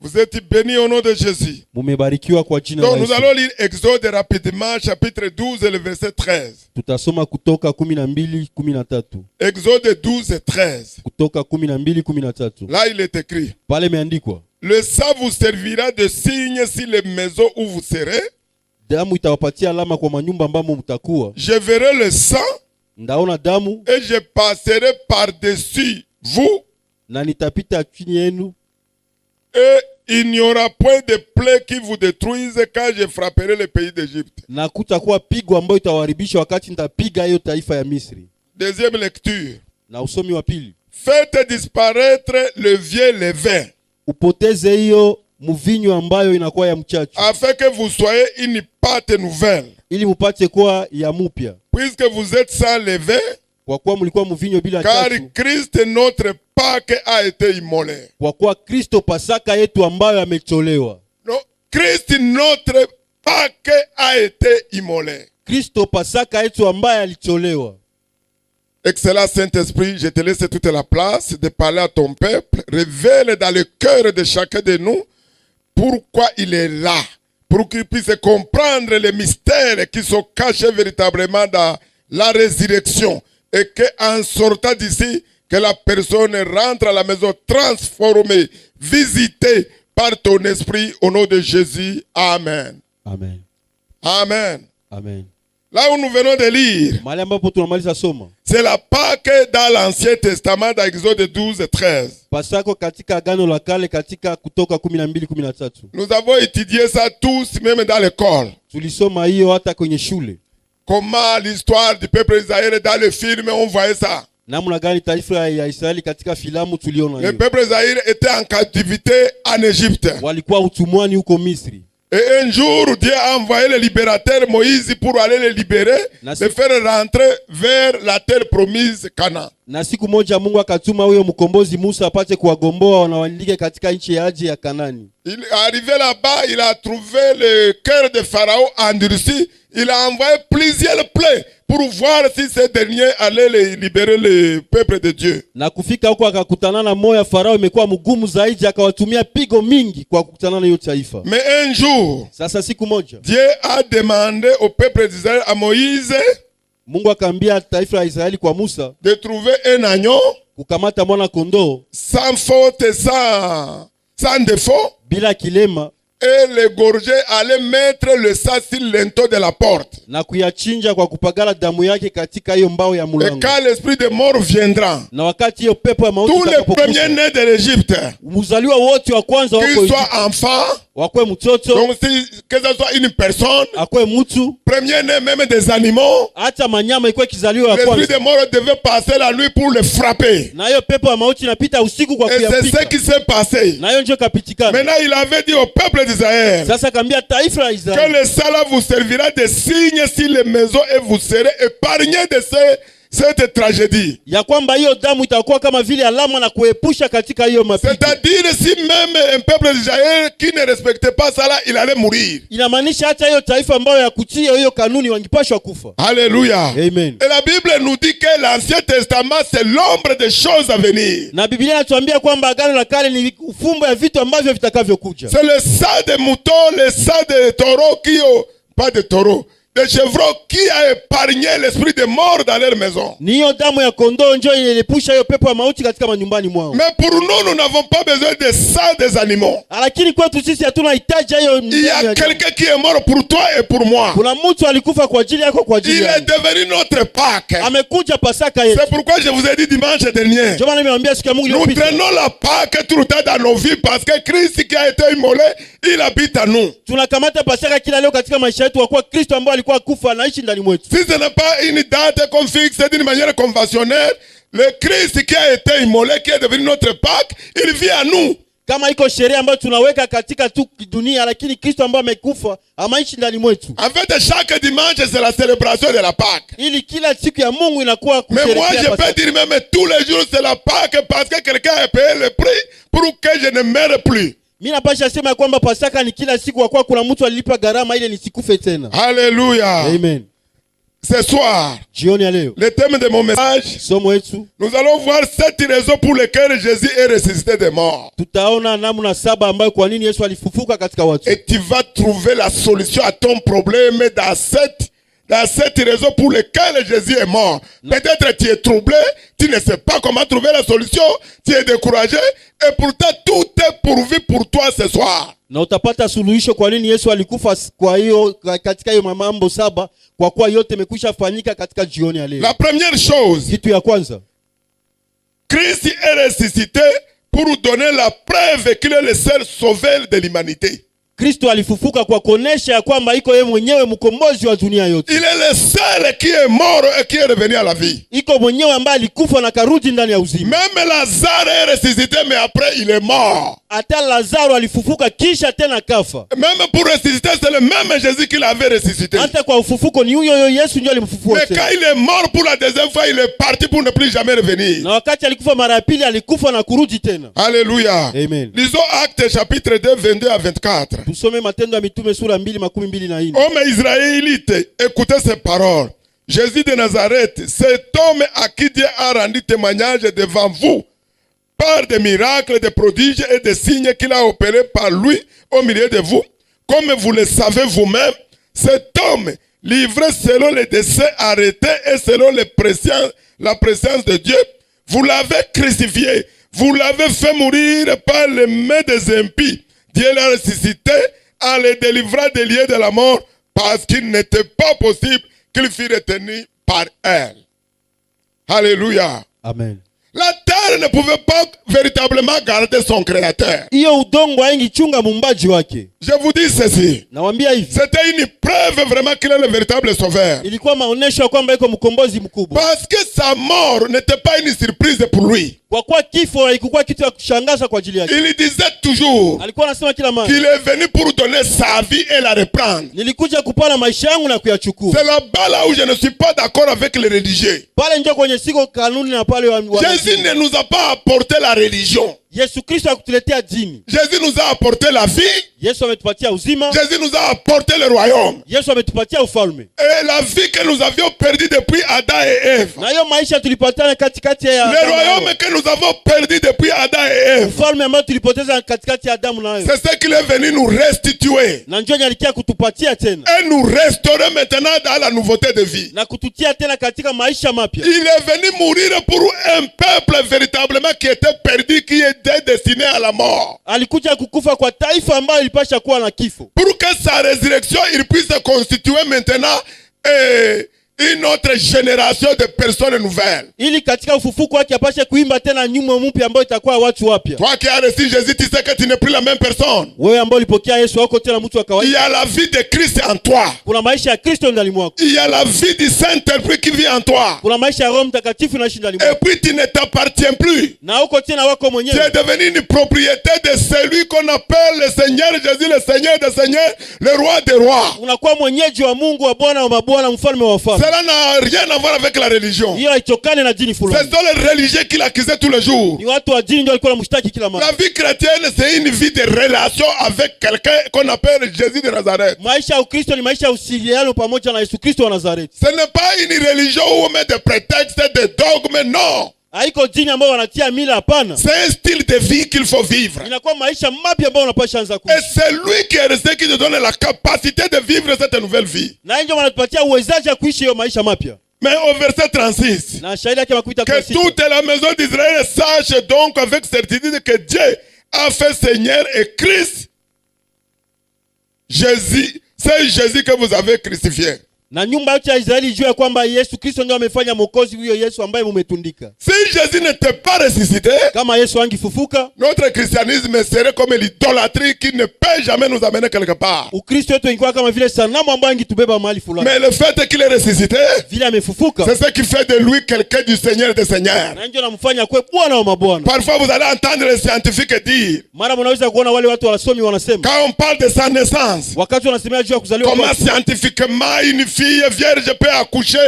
Vous êtes bénis au nom de Jésus. Mumebarikiwa kwa jina la Donc nous Yesu. allons lire Exode rapidement, chapitre 12 et le verset 13. Tutasoma Kutoka 12:13. Exode 12 et 13. Kutoka 12:13. Là il est écrit: Pale imeandikwa, le sang vous servira de signe sur les maisons où vous serez. damu itawapatia alama kwa manyumba ambamo mtakuwa. Je verrai le sang Ndaona damu et je passerai par-dessus vous. na nitapita chini yenu, Et il n'y aura point de plaie qui vous détruise quand je frapperai le pays d'Égypte. na kutakuwa pigo ambayo itawaharibisha wakati nitapiga hiyo taifa ya Misri. Deuxième lecture. Na usomi wa pili, Faites disparaître le vieux levain, upoteze hiyo mvinyo ambayo inakuwa ya mchachu, afin que vous soyez une pâte nouvelle. ili mupate kuwa ya mupya, Puisque vous êtes sans levain, kwa kuwa mlikuwa mvinyo bila car chachu, Christ notre Pâque a été immolé. kwa kuwa Kristo Pasaka yetu ambayo ametolewa. Non, Christ notre Pâque a été immolé. Kristo Pasaka yetu ambaye alitolewa. Excellent Saint-Esprit, je te laisse toute la place de parler à ton peuple. Révèle dans le cœur de chacun de nous pourquoi il est là. Pour qu'il puisse comprendre les mystères qui sont cachés véritablement dans la résurrection. Et qu'en sortant d'ici, que la personne rentre à la maison transformée, visitée par ton esprit au nom de Jésus. Amen. Amen. Amen. Amen. Là où nous venons de lire, Mahali ambapo tunamaliza soma, c'est la Pâque dans l'Ancien Testament dans Exode 12 et 13. Pasaka katika Agano la Kale katika Kutoka 12:13. Nous avons étudié ça tous, même dans l'école. Tulisoma hiyo hata kwenye shule. Comment l'histoire du peuple d'Israël dans le film, on voyait ça. Namna gani taifa ya Israeli katika filamu tuliona Le hiyo. peuple d'Israël était en captivité en Égypte. Walikuwa utumwani huko Misri. Et un jour, Dieu a envoyé le libérateur Moïse pour aller les libérer, les faire rentrer vers la terre promise Canaan. Na siku moja Mungu akatuma huyo mkombozi Musa apate kuwagomboa wanaoingia katika nchi ya aji ya Kanani. Il est arrivé là-bas, il a trouvé le cœur de Pharaon endurci. Il a envoyé plusieurs plaies pour voir si ces derniers allaient libérer le peuple de Dieu. Na kufika huko akakutana na moyo ya Farao imekuwa mgumu zaidi, akawatumia pigo mingi kwa kukutana na hiyo taifa. Mais un jour, Sasa siku moja Dieu a demandé au peuple d'Israël, à Moïse, Mungu akaambia taifa la Israeli kwa Musa de trouver un agneau kukamata mwana kondoo sans faute, sans défaut, bila kilema et l'égorger, aller mettre le sang sur l'entot de la porte. na kuyachinja kwa kupagala damu yake katika hiyo mbao ya Et mlango. quand l'esprit de mort viendra, Na wakati hiyo pepo ya mauti tous les premiers itakapokuja, nés de l'Égypte, mzaliwa wote wa kwanza wako qu'ils soient Egypte, enfants, wakwe mtoto, donc que ce soit une personne, akwe mtu, premier né même des animaux, hata manyama ikuwe kizaliwa ya l'esprit kwanza. de mort devait passer la nuit pour le frapper. Na hiyo pepo ya mauti inapita usiku kwa Et c'est ce kuyapiga. qui s'est passé. Na hiyo ndio kapitikana. Maintenant, il avait dit au peuple d'Israël Sasa kaambia taifa la que Israeli le sang là vous servira de signe sur les maisons et vous serez épargnés de cette tragédie. ya kwamba hiyo damu itakuwa kama vile alama na kuepusha katika hiyo mapigo. C'est-à-dire, si même un peuple d'Israël qui ne respectait pas ça là, il allait mourir. Inamaanisha hata hiyo taifa ambayo ya kutia hiyo kanuni wangipashwa kufa. Alléluia. Amen. Et la Bible nous dit que l'Ancien Testament, c'est l'ombre des choses à venir. Na Biblia inatuambia kwamba Agano la Kale ni ufumbo ya vitu ambavyo vitakavyokuja. C'est le sang des moutons, le sang des taureaux pas de taureaux, des chevreaux qui a épargné l'esprit de mort dans leur maison. Ni hiyo damu ya kondoo ndio iliepusha hiyo pepo ya mauti katika manyumbani mwao. Mais pour nous, nous n'avons pas besoin de sang des animaux. Lakini kwetu sisi hatuna hitaji hiyo. Il y a quelqu'un qui est mort pour toi et pour moi. Kuna mtu alikufa kwa ajili yako, kwa ajili Il est yangu. devenu notre Pâque. Amekuja Pasaka yetu. C'est pourquoi je vous ai dit dimanche dernier. Ndio maana nimewaambia siku ya Mungu Nous iliyopita. traînons la Pâque tout le temps dans nos vies parce que Christ qui a été immolé, il habite en nous. Tunakamata Pasaka kila leo katika maisha yetu, kwa kuwa Kristo ambaye alikuwa kufa anaishi ndani mwetu. Si ce n'est pas une date qu'on fixe d'une manière conventionnelle, le Christ qui a été immolé, qui est devenu notre Pâque, il vit en nous. Kama iko sheria ambayo tunaweka katika tu dunia, lakini Kristo ambaye amekufa amaishi ndani mwetu. En fait, chaque dimanche, c'est la célébration de la Pâque. Ili kila siku ya Mungu inakuwa Mais moi, kusherehekea je peux Pasaka. dire même tous les jours, c'est la Pâque parce que quelqu'un a payé le prix pour que je ne meure plus. Mimi napasha sema kwamba Pasaka ni kila siku, kwa kuwa kuna mtu alilipa gharama ile nisikufe tena. Alléluia. Amen. Ce soir, Jioni ya leo le thème de mon message, somo wetu nous allons voir 7 raisons pour lesquelles Jésus est ressuscité des morts. tutaona namna 7 ambayo kwa nini Yesu alifufuka katika watu. Et tu vas trouver la solution à ton problème dans cette raison pour lesquelles Jésus est mort. Peut-être tu es troublé, tu ne sais pas comment trouver la solution, tu es découragé, et pourtant tout est pourvu pour toi ce soir. Na utapata suluhisho kwa nini Yesu alikufa kwa hiyo katika hiyo mambo 7 kwa kuwa yote imekwisha fanyika katika jioni ya leo. La première chose, Kitu ya kwanza, Christ est ressuscité pour nous donner la preuve qu'il est le seul sauveur de l'humanité. Kristo alifufuka kwa kuonesha ya kwamba iko yeye mwenyewe mkombozi wa dunia yote. Il est le seul qui est mort et qui est revenu à la vie. Iko mwenyewe ambaye alikufa na karudi ndani ya uzima. Même Lazare est ressuscité, mais après il est mort. Hata Lazaro alifufuka kisha tena kafa. Même pour ressusciter, c'est le même Jésus qui l'avait ressuscité. Hata kwa ufufuko ni huyo Yesu ndiye alimfufua Mais tena. quand il est mort pour la deuxième fois, il est parti pour ne plus jamais revenir. Na wakati alikufa mara ya pili alikufa na kurudi tena. Alléluia. Amen. Lisons Actes chapitre 2, 22 à 24. Tusome Matendo ya Mitume sura 2:24. Hommes israélites, écoutez ces paroles. Jésus de Nazareth, cet homme à qui Dieu a rendu témoignage devant vous, par des miracles, des prodiges et des signes qu'il a opérés par lui au milieu de vous. Comme vous le savez vous-même, cet homme, livré selon les desseins arrêtés et selon la présence de Dieu, vous l'avez crucifié, vous l'avez fait mourir par les mains des impies. Dieu l'a ressuscité en le délivrant des lieux de la mort, parce qu'il n'était pas possible qu'il fût retenu par elle. Alléluia. Amen. La terre ne pouvait pas véritablement garder son créateur. Hiyo udongo haingichunga muumbaji wake. Je vous dis ceci. Nawaambia hivi. C'était une preuve vraiment qu'il est le véritable sauveur. Ilikuwa maonesho ya kwamba iko mkombozi mkubwa. Parce que sa mort n'était pas une surprise pour lui. Kwa kuwa kifo haikuwa kitu ya kushangaza kwa ajili yake. Il disait toujours Alikuwa anasema kila mara, qu'il est venu pour donner sa vie et la reprendre. nilikuja kupana maisha yangu na kuyachukua. C'est là-bas là où je ne suis pas d'accord avec les religieux. Pale ndio kwenye siko kanuni na pale Jésus ne nous a pas apporté la religion. Yesu Kristo akutuletea dini. Jésus nous a apporté la vie. Yesu ametupatia uzima. Jésus nous a apporté le royaume. Yesu ametupatia ufalme. Et la vie que nous avions perdue depuis Adam et Ève. Na hiyo maisha tulipatana katikati ya Le royaume que nous avons perdu depuis Adam et Ève. ufalme ambao tulipoteza katikati ya Adamu na Eva. C'est ce qu'il est venu nous restituer. Na njoo alikia kutupatia tena. Et nous restaurer maintenant dans la nouveauté de vie. Na kututia tena katika maisha mapya. Il est venu mourir pour un peuple véritablement qui était perdu, qui était destiné à la mort. Alikuja kukufa kwa taifa ambayo ilipasha kuwa na kifo. Pour que sa résurrection, il puisse constituer maintenant une autre génération de personnes nouvelles. Ili katika ufufuko wake apashe kuimba tena nyuma mpya ambayo itakuwa watu wapya. Toi qui as reçu Jésus, tu sais que tu n'es plus la même personne. Wewe ambao ulipokea Yesu wako tena mtu wa Il y kawaida. a la vie de Christ en toi. Kuna maisha ya Kristo ndani mwako. Il y a la vie du Saint-Esprit qui vit en toi. Kuna maisha ya Roho Mtakatifu inaishi ndani Et mwako. puis tu ne t'appartiens plus. Na uko tena wako Tu es mwenyewe. devenu une propriété de celui qu'on appelle le Seigneur Jésus, le Seigneur des Seigneurs, le Roi des Rois. Unakuwa mwenyeji wa Mungu, wa Bwana wa mabwana, mfalme wa wafalme. Cela n'a rien à voir avec la religion. Hiyo haitokane na dini Ce fulani. sont les religieux qui l'accusaient tous les jours. Ni watu wa dini ndio walikuwa wanamshtaki kila mara. La vie chrétienne, c'est une vie de relation avec quelqu'un qu'on appelle Jésus de Nazareth. Maisha ya Ukristo ni maisha ya usiliano pamoja na Yesu Kristo wa Nazareti. Ce n'est pas une religion où on met des prétextes, des dogmes, non. Haiko dini ambayo wanatia mila, hapana. C'est un style de vie qu'il faut vivre. Inakuwa maisha mapya ambayo unapasha anza Et kuishi. c'est lui qui est resté qui te donne la capacité de vivre cette nouvelle vie. Na ndio wanatupatia uwezaji wa kuishi hiyo maisha mapya. Mais au verset 36, Na shahidi yake makuita que kwa sita. toute la maison d'Israël sache donc avec certitude que Dieu a fait Seigneur et Christ, Jésus, c'est Jésus que vous avez crucifié. Na nyumba yote ya Israeli jua ya kwamba Yesu Kristo ndio amefanya mwokozi, huyo Yesu ambaye mumetundika. Si Jésus n'était pas ressuscité, Kama Yesu angifufuka, notre christianisme serait comme l'idolâtrie qui ne peut jamais nous amener quelque part. Ukristo wetu ingekuwa kama vile sanamu ambayo ingitubeba mahali fulani. Mais le fait qu'il est ressuscité, Vile amefufuka, c'est ce qui fait de lui quelqu'un du Seigneur des Seigneurs. na ndio namfanya kuwe Bwana wa mabwana. Parfois, vous allez entendre les scientifiques dire, Mara mnaweza kuona wale watu wasomi wanasema, quand on parle de sa naissance, wakati wanasemea juu ya kuzaliwa comment kwake, scientifiquement une fille vierge peut accoucher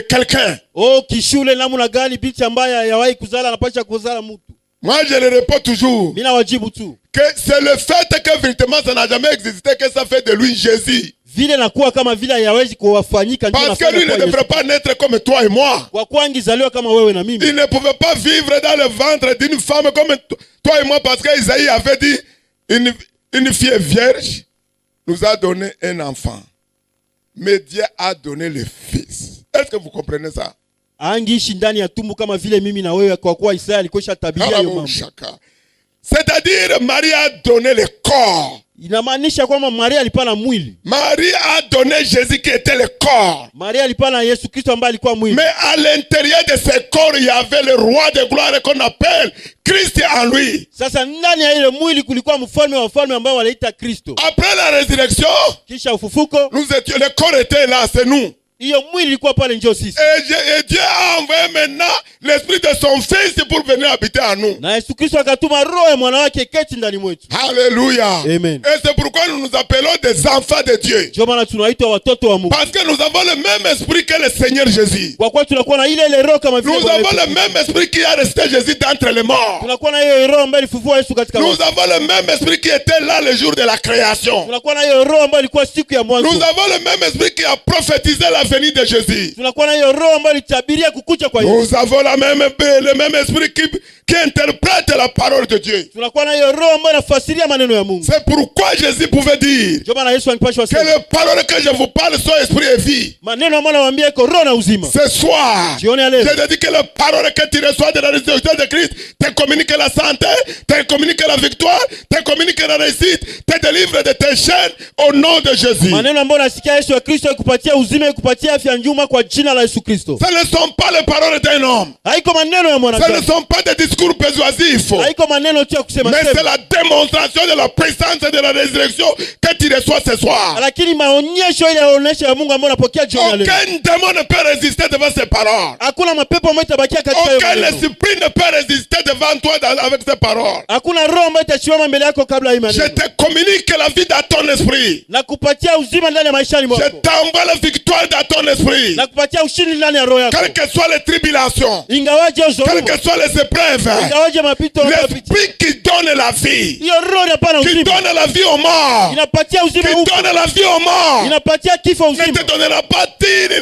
quelqu'un. oh, kishule namna gani binti ambaye hayawahi kuzala anapasha kuzala mtu. Moi, je le réponds toujours, Mimi nawajibu tu, que c'est le fait que véritablement ça n'a jamais existé que ça fait de lui Jésus. vile nakuwa kama vile hayawezi kuwafanyika ndio Parce que nafanya lui ne kwa devrait Yesu. pas naître comme toi et moi. Kwa kuwa angizaliwa kama wewe na mimi. Il ne pouvait pas vivre dans le ventre d'une femme comme toi et moi, parce qu'Isaïe avait dit, une fille vierge nous a donné un enfant. Mais Dieu a donné le fils. Est-ce que vous comprenez ça? Angiishi ndani ya tumbo kama vile mimi na wewe, kwa kuwa Isaya alikwisha tabiria hiyo mambo. C'est-à-dire Marie a donné le corps. Inamaanisha kwamba Maria alipana mwili. Marie a donné Jésus qui était le corps. Maria alipana Yesu Kristo ambaye alikuwa mwili. Mais à l'intérieur de ce corps, il y avait le roi de gloire qu'on appelle Christ en lui. Sasa ndani ya ile mwili kulikuwa mfalme wa wafalme ambao waliita Kristo. Après la résurrection, Kisha ufufuko, le corps était là, c'est nous. hiyo mwili ilikuwa pale njoo sisi. Et Dieu a envoyé maintenant l'esprit de son fils pour venir habiter en nous. Na Yesu Kristo akatuma roho ya mwana wake keti ndani mwetu. Alléluia. Amen. Et c'est pourquoi nous nous appelons des enfants de Dieu. Ndio maana tunaitwa watoto wa Mungu. Parce que nous avons le même esprit que le Seigneur Jésus. Kwa kuwa tunakuwa na ile roho kama vile Nous avons le même esprit qui a resté Jésus d'entre les morts. tunakuwa na hiyo roho ambayo ilifufua Yesu katika Nous wafu. avons le même esprit qui était là le jour de la création. Tunakuwa na hiyo roho ambayo ilikuwa siku ya mwanzo. Nous avons le même esprit qui a prophétisé la venue de Jésus. Tunakuwa na hiyo roho ambayo ilitabiria kukuja kwa Yesu. Nous avons le même esprit qui interprète la parole de Dieu. Tunakuwa na hiyo roho ambayo inafasiria maneno ya Mungu. C'est pourquoi Jésus pouvait dire Ndio maana Yesu alipashwa que sema, les paroles que je vous parle sont esprit et vie. maneno ambayo nawaambia iko roho na uzima. Ce soir, Jioni ya leo, je te dis que les paroles que tu reçois de la résurrection de Christ te communiquent la santé, te communiquent la victoire, te communiquent la réussite, te délivrent de tes chaînes au nom de Jésus. maneno ambayo nasikia Yesu Kristo ikupatia uzima, ikupatia afya njema kwa jina la Yesu Kristo. Ce ne sont pas les paroles d'un homme. Haiko maneno ya Ce ne mwanadamu. sont pas des discours persuasifs. Haiko maneno tu ya kusema Mais c'est sema. la démonstration de la puissance de la résurrection que tu reçois ce soir. Lakini maonyesho ile yaonesha ya Mungu ambayo unapokea jioni ya leo. Aucun démon ne peut résister devant ces paroles. Hakuna mapepo ambayo itabakia katika hiyo Aucun maneno. esprit ne peut résister devant toi avec ces paroles. Hakuna roho ambayo itasimama mbele yako kabla ya Je maneno. te communique la vie dans ton esprit. Na kupatia uzima ndani ya maisha Je mwako. t'envoie la victoire dans ton esprit. Na kupatia ushindi ndani ya roho yako. Quelles que soient les tribulations, Ingawaje quelles uzoruba. que soient les épreuves, Ingawaje mapito unayopitia. l'esprit qui donne la vie, Hiyo roho inapana qui uzima. donne la vie aux morts, Inapatia uzima qui huko. donne la vie aux morts, Inapatia kifo ne uzima. te donnera pas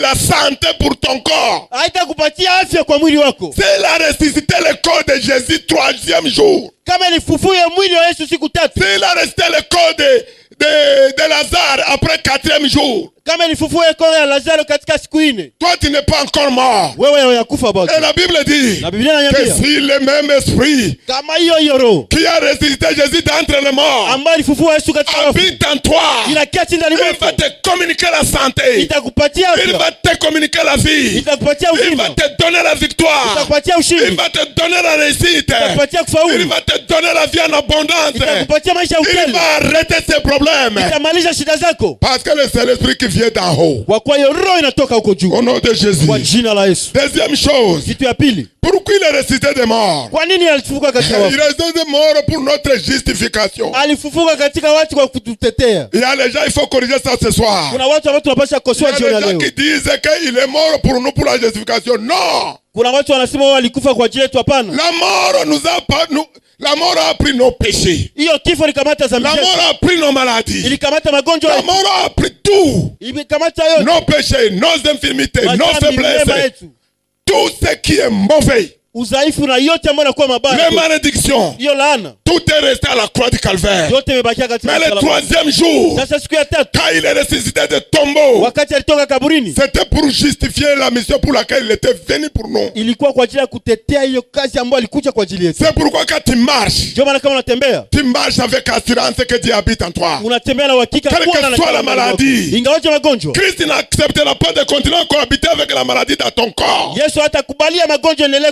la santé pour ton corps. Haitakupatia afya kwa mwili wako. C'est la ressuscité le corps de Jésus troisième jour. Kama ilifufua mwili wa Yesu siku tatu. C'est la ressuscité le corps de Lazare après quatrième jour. Kama ilifufua koo ya Lazaro katika siku 4. Toi, tu n'es pas encore mort. Wewe hujakufa bado. Et la Bible dit Na Biblia que inaniambia si le même esprit kama hiyo roho qui a ressuscité Jésus d'entre les morts ambayo ilifufua Yesu katika wafu habite en toi, inaketi ndani il va mwako, te communiquer la santé, itakupatia il afya, va te communiquer la vie, itakupatia il uzima, va te donner la victoire, itakupatia il ushindi, va te donner la réussite, itakupatia il kufaulu, va te donner la vie en abondance, itakupatia maisha ya il utele, va arrêter ses problèmes. itamaliza shida zako, Parce que c'est l'esprit qui vient d'en haut. kwa kuwa hiyo roho inatoka huko juu. Au nom de Jésus. Kwa jina la Yesu. Deuxième chose, Kitu ya pili, pourquoi il est ressuscité des morts? kwa nini alifufuka katika Il wafu? est ressuscité des morts pour notre justification. Alifufuka katika watu kwa kututetea. Il y a les gens, il faut corriger ça ce soir. Kuna watu ambao tunapaswa Il y kosoa a jioni ya les gens leo. qui disent qu'il est mort pour nous, pour la justification. Non! Kuna watu wanasema wao alikufa kwa ajili yetu. Hapana. La mort nous a pas, la mort a pris nos péchés. Hiyo kifo ilikamata dhambi La zetu. mort a pris nos maladies. Ilikamata magonjwa La yetu. mort a pris tout. Ilikamata yote. Nos péchés, nos infirmités, nos Madhambi, mema faiblesses. yetu. Tout ce qui est mauvais. Udhaifu na yote ambayo inakuwa mabaya. Les malédictions. Hiyo laana. Tout est resté à la croix du calvaire. Yote imebakia katika Mais le msalaba. troisième jour, Sasa siku ya tatu, quand il est ressuscité de tombeau, wakati alitoka kaburini, c'était pour justifier la mission pour laquelle il était venu pour nous. ilikuwa kwa ajili ya kutetea hiyo kazi ambayo alikuja kwa ajili yetu. C'est pourquoi quand tu marches, Ndio maana kama unatembea, tu marches avec assurance que Dieu habite en toi. unatembea na uhakika Quelle kuwa que na soit la maladie. ingawaje magonjwa. Christ n'acceptera pas de continuer à cohabiter avec la maladie dans ton corps. Yesu hatakubalia magonjwa endelee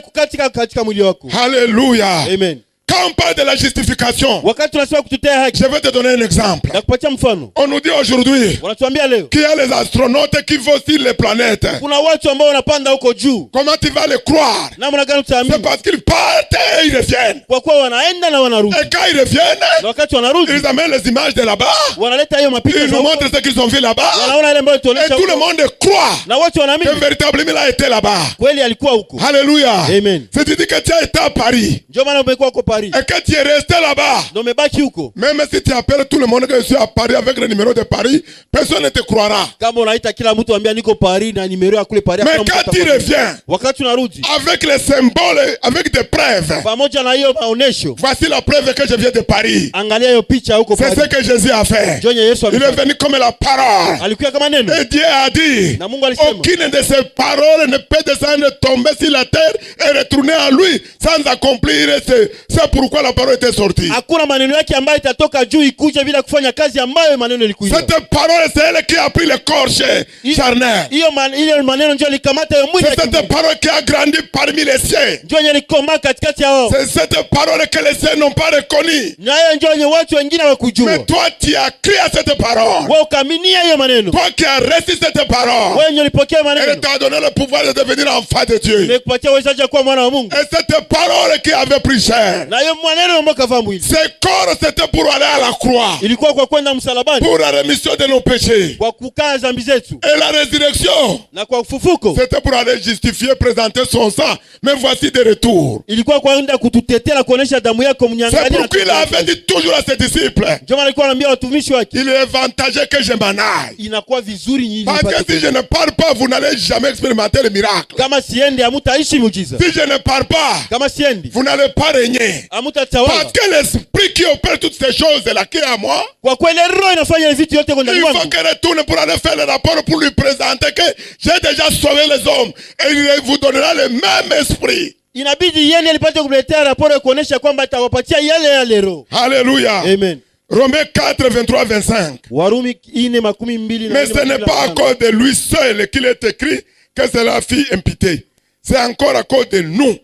katika mwili wako. Alléluia. Amen. Quand on parle de la justification, Wakati tunasema kututea haki, je vais te donner un exemple. nakupatia mfano. On nous dit aujourd'hui Wanatuambia leo qu'il y a les astronautes qui vont sur les planètes. kuna watu ambao wanapanda huko juu. Comment tu vas les croire? Namna gani C'est utaamini? parce qu'ils partent et ils reviennent. Kwa kuwa wanaenda na wanarudi. Et quand ils reviennent, Na wakati wanarudi, ils amènent les images de là-bas. wanaleta hiyo mapito Ils za nous huko. montrent ce qu'ils ont vu là-bas. Wanaona ile ambayo Et tuonesha tout le huko. monde croit Na wote wanaamini que véritablement il a été là-bas. kweli alikuwa huko. Alléluia. Amen. C'est-à-dire que tu as été à Paris. Ndio maana umekuwa huko Paris. Paris. Et que tu es resté là-bas. Na umebaki huko. Même si tu appelles tout le monde que je suis à Paris avec le numéro de Paris, personne ne te croira. Kama unaita kila mtu ambia niko Paris na numero ya kule Paris. Mais quand tu reviens, wakati unarudi avec les symboles, avec des preuves, pamoja na hiyo maonesho, voici la preuve que je viens de Paris. angalia hiyo picha huko C'est Paris. ce que Jésus a fait. Jonye Yesu Il est venu comme la parole. alikuwa kama neno. Et Dieu a dit, Na Mungu alisema aucune de ces paroles ne peut descendre, tomber sur la terre et retourner à lui sans accomplir c'est pourquoi la parole était sortie. hakuna maneno yake ambayo itatoka juu ikuje bila kufanya kazi ambayo maneno ilikuja. Cette parole, c'est elle qui a pris le corps charnel. Hiyo maneno ndio likamata hiyo mwili. C'est cette parole qui a grandi parmi les siens. Ndio yenye likoma katikati yao. C'est cette parole que les siens n'ont pas reconnue. Na hiyo ndio yenye watu wengine hawakujua. Mais toi, tu as cru à cette parole. Wewe ukaaminia hiyo maneno. Toi qui as reçu cette parole. Wewe ndio ulipokea maneno. Elle t'a donné le pouvoir de devenir enfant de Dieu. Nimekupatia uwezo wa kuwa mwana wa Mungu. Et cette parole qui avait pris chair. Na hiyo maneno ambayo kavaa mwili. Ce corps, c'était pour aller à la croix. Ilikuwa kwa kwenda msalabani. Pour la rémission de nos péchés. Kwa kukaa dhambi zetu. Et la résurrection. Na kwa ufufuko. C'était pour aller justifier, présenter son sang. Mais voici des retours. Ilikuwa kwenda kututetea na kuonesha damu yako mnyangalia. C'est pourquoi il avait dit toujours à ses disciples. Ndio alikuwa anaambia watumishi wake. Il est avantageux que je m'en aille. Inakuwa vizuri nyinyi. Parce que si je ne parle pas, vous n'allez jamais expérimenter le miracle. Kama siende hamtaishi muujiza. Si je ne parle pas, Kama siendi vous n'allez pas régner. hamtatawala. Parce que l'esprit qui opère toutes ces choses là qui est à moi, Kwa kweli roho inafanya vitu yote kwa ndani il mwangu. faut qu'elle retourne pour aller faire le rapport pour lui présenter que j'ai déjà sauvé les hommes. Et il vous donnera le même esprit. Inabidi yeye alipate kuletea raporo ya kuonesha kwamba atawapatia yale roho. Alléluia. Amen. Romains 4, 23, 25. Warumi 4:22. Mais ce n'est pas à cause de lui seul qu'il est écrit que cela fut imputé. C'est encore à cause de nous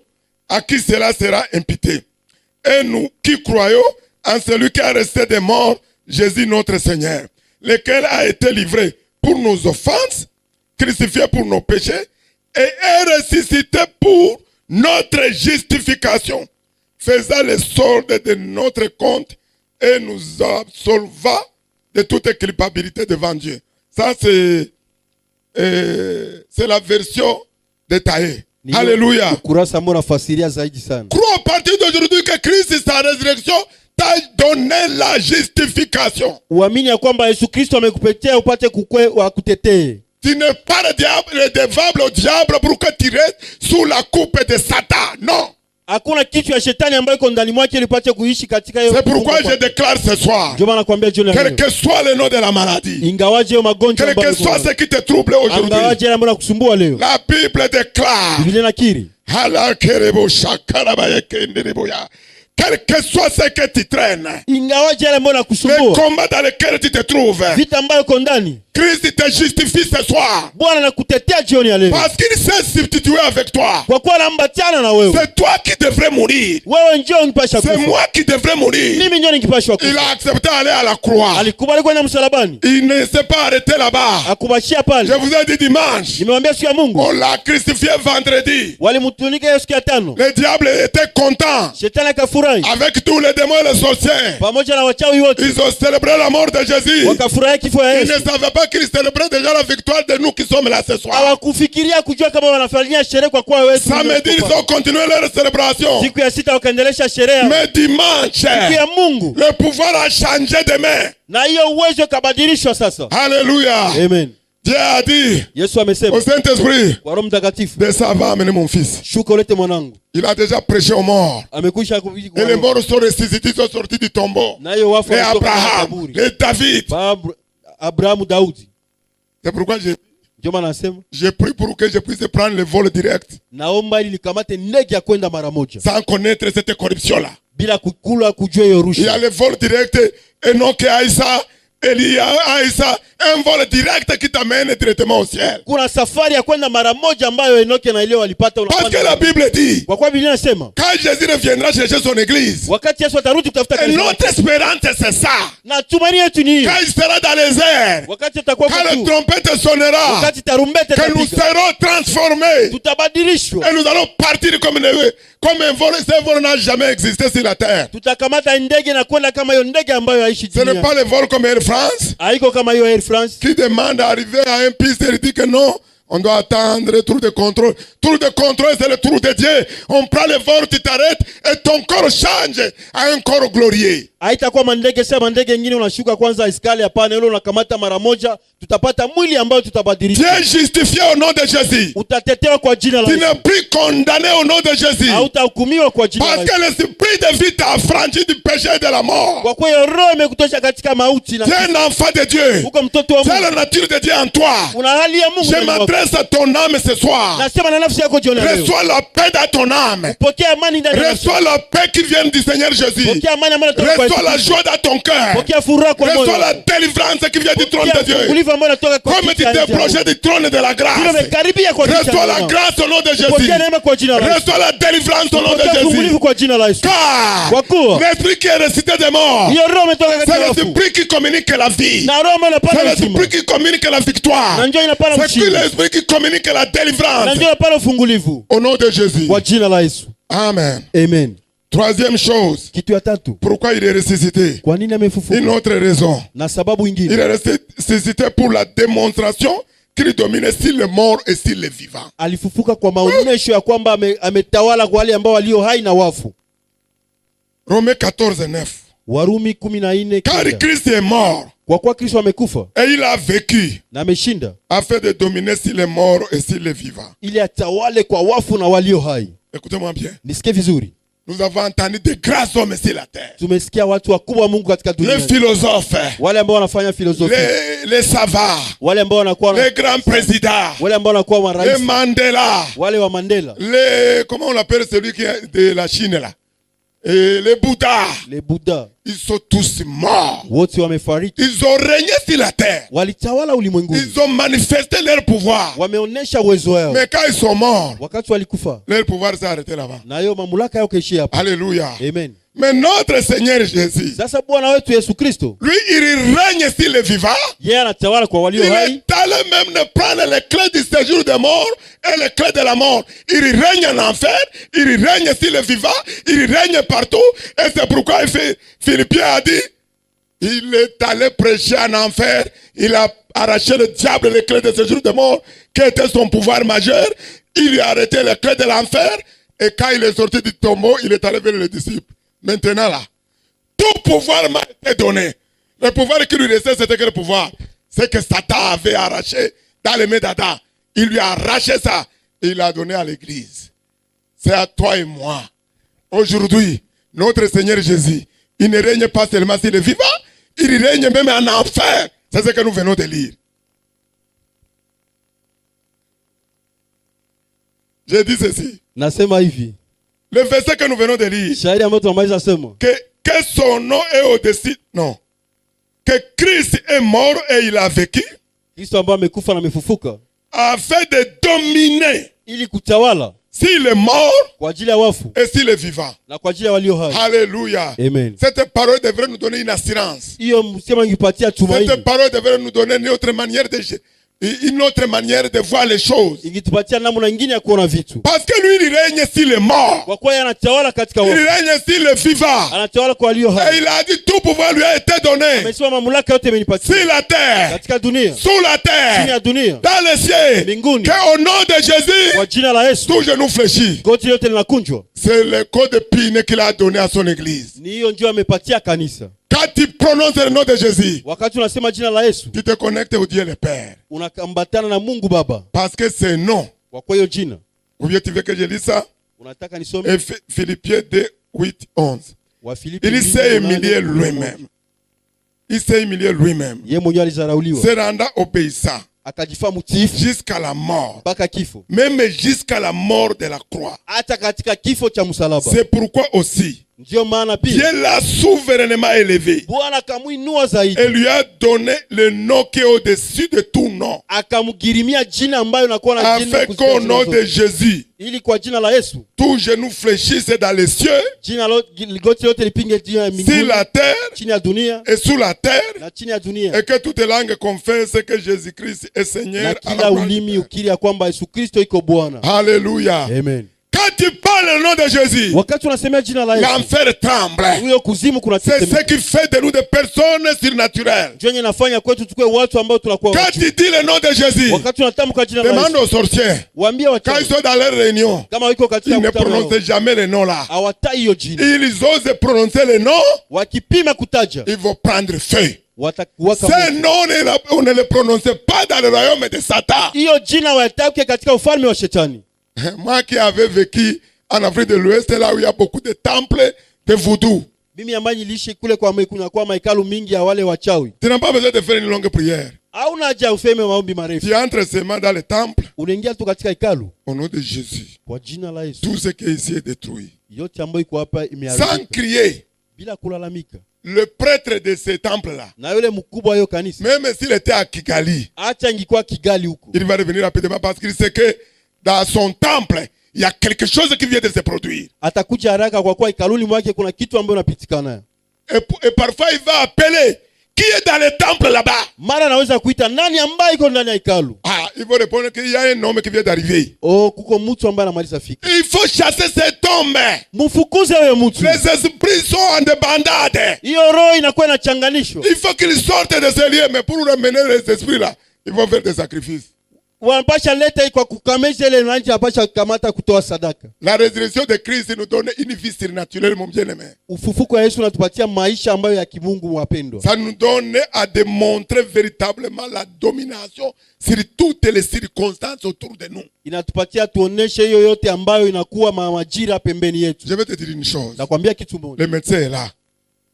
à qui cela sera imputé. Et nous qui croyons en celui qui a resté des morts, Jésus notre Seigneur, lequel a été livré pour nos offenses, crucifié pour nos péchés, et est ressuscité pour notre justification, faisant le solde de notre compte et nous absolva de toute culpabilité devant Dieu. Ça, c'est la version détaillée. Alléluia. Kurasa mbona fasiria zaidi sana. Crois à partir d'aujourd'hui que Christ, sa résurrection, t'a donné la justification. Uamini ya kwamba Yesu Kristo amekupetea upate kutetee. Tu n'es pas redevable au diable pour que tu restes sous la coupe de Satan. Non. Hakuna kitu ya shetani ambayo iko ndani mwake ilipate kuishi katika hiyo. C'est pourquoi je déclare ce soir. Ndio maana nakwambia jioni leo. Quel que soit le nom de la maladie. Ingawaje hiyo magonjwa Quel que soit ce qui te trouble aujourd'hui. Ingawaje yale ambayo kusumbua leo. La Bible déclare. Biblia inakiri. Quel que soit ce que tu traînes. Ingawaje yale ambayo kusumbua. Le combat dans lequel tu te trouves. Vita ambayo iko ndani. Christ te justifie ce soir. Bwana anakutetea jioni ya leo. Parce qu'il s'est substitué avec toi. Kwa kuwa anambatiana na wewe. C'est toi qui devrais mourir. Wewe njoo unipasha kufa. C'est moi qui devrais mourir. Mimi njoo nikipashwa kufa. Il a accepté d'aller à la croix. Alikubali kwenda msalabani. Il ne s'est pas arrêté là-bas. Akubashia pale. Je vous ai dit dimanche. Nimemwambia siku ya Mungu. On l'a crucifié vendredi. Walimtunika hiyo siku ya tano. Le diable était content. Shetani akafurahi. Avec tous les démons et les sorciers. Pamoja na wachawi wote. Ils ont célébré la mort de Jésus. Wakafurahi kifo ya Ils Yesu. ne savaient pas qu'ils célébraient déjà la victoire de nous qui sommes là ce soir. Hawakufikiria kujua kama wanafanyia sherehe kwa kuwa wewe. Samedi, ils ont continué leur célébration. Siku ya sita wakaendelesha sherehe. Mais dimanche, siku ya Mungu, le pouvoir a changé de main. Na hiyo uwezo kabadilishwa sasa. Alléluia. Amen. Dieu a dit Yesu amesema au Saint-Esprit, kwa Roho Mtakatifu, descends, va amener mon fils. Shuka ulete mwanangu. Il a déjà prêché aux morts. Amekwisha Et les morts sont ressuscités, sont sortis du tombeau. Na hiyo wafu les Abraham, les David. Abraham, Daudi. C'est pourquoi j'ai pris pour que je puisse prendre le vol direct. Naomba ili nikamate ndege ya kwenda mara moja. Sans connaître cette corruption-là. Bila kukula kujua hiyo rushwa. Il y a le vol direct et non que Aïssa. Elia Aïssa, un vol direct qui t'amène directement au ciel. Kuna safari ya kwenda mara moja ambayo Enoke na Elia walipata. Parce que la Bible dit, kwa kuwa Biblia inasema, quand Jésus reviendra chercher son église, wakati Yesu atarudi kutafuta kanisa, et notre espérance c'est ça. Na tumaini yetu ni quand il sera dans les airs, wakati atakuwa quand la trompette sonnera, wakati tarumbete que nous serons transformés, tutabadilishwa, et nous allons partir comme un vol. Ce vol n'a jamais existé sur la terre. Tutakamata ndege na kwenda kama hiyo ndege ambayo haishi dunia. Ce n'est pas le vol comme Air France. Haiko kama hiyo Air France qui demande d'arriver à un piste et dit que non, On doit attendre le tour de contrôle. Tour de contrôle, c'est le tour de Dieu. On prend le vol, tu t'arrêtes et ton corps change à un corps glorieux. Haitakuwa mandege sema mandege nyingine unashuka kwanza iskali, hapana, ile unakamata mara moja, tutapata mwili ambao tutabadilisha. Tu es justifié au nom de Jésus. Utatetewa kwa jina la Tu Yesu. n'es plus condamné au nom de Jésus. Hautahukumiwa kwa jina la Parce Yesu. que l'esprit de vie t'a affranchi du péché et de la mort. Kwa kuwa roho imekutosha katika mauti na Tu es un enfant de Dieu. uko mtoto wa C'est Mungu. la nature de Dieu en toi. Una hali ya Mungu. Je ndani mwako. m'adresse à ton âme ce soir. Nasema na nafsi yako jioni leo. Reçois la paix dans ton âme. Pokea amani ndani yako. Reçois la paix qui vient du Seigneur Jésus. Pokea amani ambayo inatoka kwa Reçois la Yesu. joie dans ton cœur. Pokea furaha kwa moyo. Reçois la wako. délivrance qui vient du trône de Dieu. Ulivu ambao unatoka kwa Comme tu kiti cha t'es Mungu. proche du trône de la Vile grâce. umekaribia kwa kiti cha Reçois la Mungu. grâce au nom de Jésus. Pokea neema kwa jina la Yesu. Reçois la délivrance au nom de Pokea Jésus. fungulivu kwa jina la Yesu. Car Kwa kuwa l'esprit qui est ressuscité des morts, hiyo roho imetoka katika c'est wafu. l'esprit qui communique la vie. Na roho ambayo C'est inapana uzima. l'esprit qui communique la victoire. Na njoo inapana C'est ushindi. l'esprit qui communique la Na délivrance. njoo inapana ufungulivu. Au nom de Jésus. Kwa jina la Yesu. Amen. Amen. Troisième chose, Kitu ya tatu. pourquoi il est ressuscité? Kwa nini amefufuka? Une autre raison. Na sababu Il ingine. est ressuscité pour la démonstration qu'il dominait sur les morts et sur les vivants. Alifufuka kwa maonesho ya kwamba ametawala kwa wale ambao walio hai na wafu. Romains 14:9. Warumi 14. Car Christ est mort Kwa kuwa Kristo amekufa et il a vécu na ameshinda afin de dominer sur les morts et sur les vivants. ili atawale kwa wafu na walio hai. Écoutez-moi bien. Nisikie vizuri. Nous avons entendu de grands hommes sur la terre. Tumesikia watu wakubwa wa Mungu katika dunia. Les philosophes, Wale ambao wanafanya filosofia. les savants, Wale ambao wanakuwa les grands présidents, wale ambao wanakuwa les marais. Mandela, Wale wa Mandela. comment on l'appelle celui qui est de la Chine là? Et les Bouddhas, Les Bouddha. ils sont tous morts. Wote wamefariki. Ils ont régné sur la terre. Walitawala ulimwenguni. Ils ont manifesté leur pouvoir. Wameonesha uwezo wao. Mais quand ils sont morts, Wakati walikufa. leur pouvoir s'est arrêté là-bas. Na hiyo mamlaka yao kaishia hapo. Alléluia. Amen. Mais notre Seigneur Jésus, Sasa Bwana wetu Yesu Kristo, lui, il règne sur les vivants. yeye anatawala kwa Il walio hai. est allé même de prendre les clés du séjour des morts et les clés de la mort. Il règne en enfer, il règne sur les vivants, il règne partout. Et c'est pourquoi Philippiens a dit, il est allé prêcher en enfer, il a arraché le diable les clés du séjour des morts, qui était son pouvoir majeur. Il lui a arrêté les clés de l'enfer, et quand il est sorti du tombeau, il est allé vers les disciples. Maintenant là, tout pouvoir m'a été donné. Le pouvoir qui lui restait, c'était quel pouvoir? C'est que Satan avait arraché dans les mains d'Adam. Il lui a arraché ça et il l'a donné à l'église. C'est à toi et moi. Aujourd'hui, notre Seigneur Jésus, il ne règne pas seulement sur les vivants, il règne même en enfer. C'est ce que nous venons de lire. J'ai dit ceci. Nasema hivi. Le verset que nous venons de lire. Shairi ambayo tunamaliza sema. Que son nom est au-dessus. Non. Que Christ est mort et il a vécu. Kristo ambaye amekufa na amefufuka. Afin de dominer Ili kutawala s'il est mort kwa ajili ya wafu et s'il est vivant. na kwa ajili ya walio hai. Alléluia. Amen. Cette parole devrait nous donner une assurance. Hiyo msema ingipatia tumaini. Cette parole devrait nous donner une autre manière de voir les choses. Ingitupatia namna nyingine ya kuona vitu. Parce que lui, il règne sur les morts. Kwa kuwa yeye anatawala katika Il wafu. règne sur les vivants. Anatawala kwa walio Et hai. il a dit tout pouvoir lui a été donné. Amesema mamlaka yote imenipatia. Sur la terre, Katika dunia, sous la chini terre, ya dunia, dans les cieux. mbinguni. Qu'au nom de Jésus, Kwa jina la Yesu, tout genou fléchit. goti yote linakunjwa. C'est le code de pine qu'il a donné à son église. Ni hiyo ndio amepatia kanisa. Quand tu prononces le nom de Jésus, Wakati unasema jina la Yesu, tu te connectes au Dieu le Père. unakambatana na Mungu Baba. Parce que c'est non. Kwa kwa hiyo jina, Ou bien tu veux que je lise ça? unataka nisome Et Philippiens 2, 8, 11. Wafilipi. Il s'est humilié lui-même. Il s'est humilié lui-même. Yeye mwenyewe alizarauliwa, Se rendant obéissant akajifaa mtiifu jusqu'à la mort. mpaka kifo, Même jusqu'à la mort de la croix. hata katika kifo cha msalaba. C'est pourquoi aussi, Ndio maana pia Dieu l'a souverainement élevé. Bwana akamuinua zaidi, Et lui a donné le nom qui est au-dessus de tout nom. akamgirimia jina ambayo inakuwa na jina Afin qu'au nom de Jésus, ili kwa jina la Yesu tout genou fléchisse dans les cieux, jina goti lote lipinge juu ya sur mbinguni, la terre chini ya dunia et sous la terre, na chini ya dunia, et que toute langue confesse que Jésus-Christ est Seigneur. na kila ulimi ukiri ya kwamba Yesu Kristo iko Bwana. Alléluia. Amen. Quand tu parles parles le nom de Jésus, wakati unasemea jina la Yesu, l'enfer tremble. huyo kuzimu kuna C'est ce tetemeka. qui fait de nous des personnes surnaturelles. Ndio inafanya kwetu tukue watu ambao tunakuwa Quand watu. tu dis le nom de Jésus, Wakati unatamka jina la demande Yesu, aux sorciers, waambie quand wachawi ils sont dans leur réunion, kama wiko katika ils ne mkutano wao, prononcent jamais le nom là. hawatai hiyo jina. Ils osent prononcer le nom, Wakipima kutaja ils vont prendre feu. watakuwaka Ce moto. nom, on ne le prononce pas dans le royaume de Satan. Hiyo jina watamke katika ufalme wa shetani. Moi qui avais vécu en Afrique de l'Ouest, là où il y a beaucoup de temples de voodoo, Mimi ambaye niliishi kule kwa mahekalu mingi ya wale wachawi. tu n'as pas besoin de faire une longue prière. Hauna haja useme maombi marefu. Tu entres seulement dans le temple, Unaingia tu katika hekalu au nom de Jésus. kwa jina la Yesu. Tout ce qui est ici est détruit. Yote ambayo iko hapa Sans imeharibika crier, bila kulalamika. le prêtre de ce temple-là, Na yule mkubwa wa hiyo kanisa, même s'il était à Kigali, acha ingikuwa Kigali huko, il va revenir rapidement parce qu'il sait que dans son temple, il y a quelque chose qui vient de se produire. atakuja haraka kwa kuwa hekaluni mwake kuna kitu ambayo unapitikana. Et parfois, il va appeler qui est dans le temple là-bas. Mara anaweza kuita nani ambaye iko ndani ya hekalu. Ah, il faut répondre qu'il y a un homme qui vient d'arriver. Oh, kuko mtu ambaye anamaliza fika. Il faut chasser cet homme. Mfukuze huyo mtu. Les esprits sont en débandade. Hiyo roho inakuwa inachanganishwa. Il faut qu'ils sortent de ce lieu, mais pour ramener les esprits là, ils vont faire des sacrifices. Wanapasha leta kwa kukamesha ile nani apasha kamata kutoa sadaka. La résurrection de Christ nous donne une vie surnaturelle, mon bien-aimé. Ufufuko wa Yesu unatupatia maisha ambayo ya kimungu wapendwa. Ça nous donne à démontrer véritablement la domination sur toutes les circonstances autour de nous. Inatupatia tuoneshe hiyo yote ambayo inakuwa majira pembeni yetu. Je vais te dire une chose. Nakwambia kitu moja. Le médecin est là.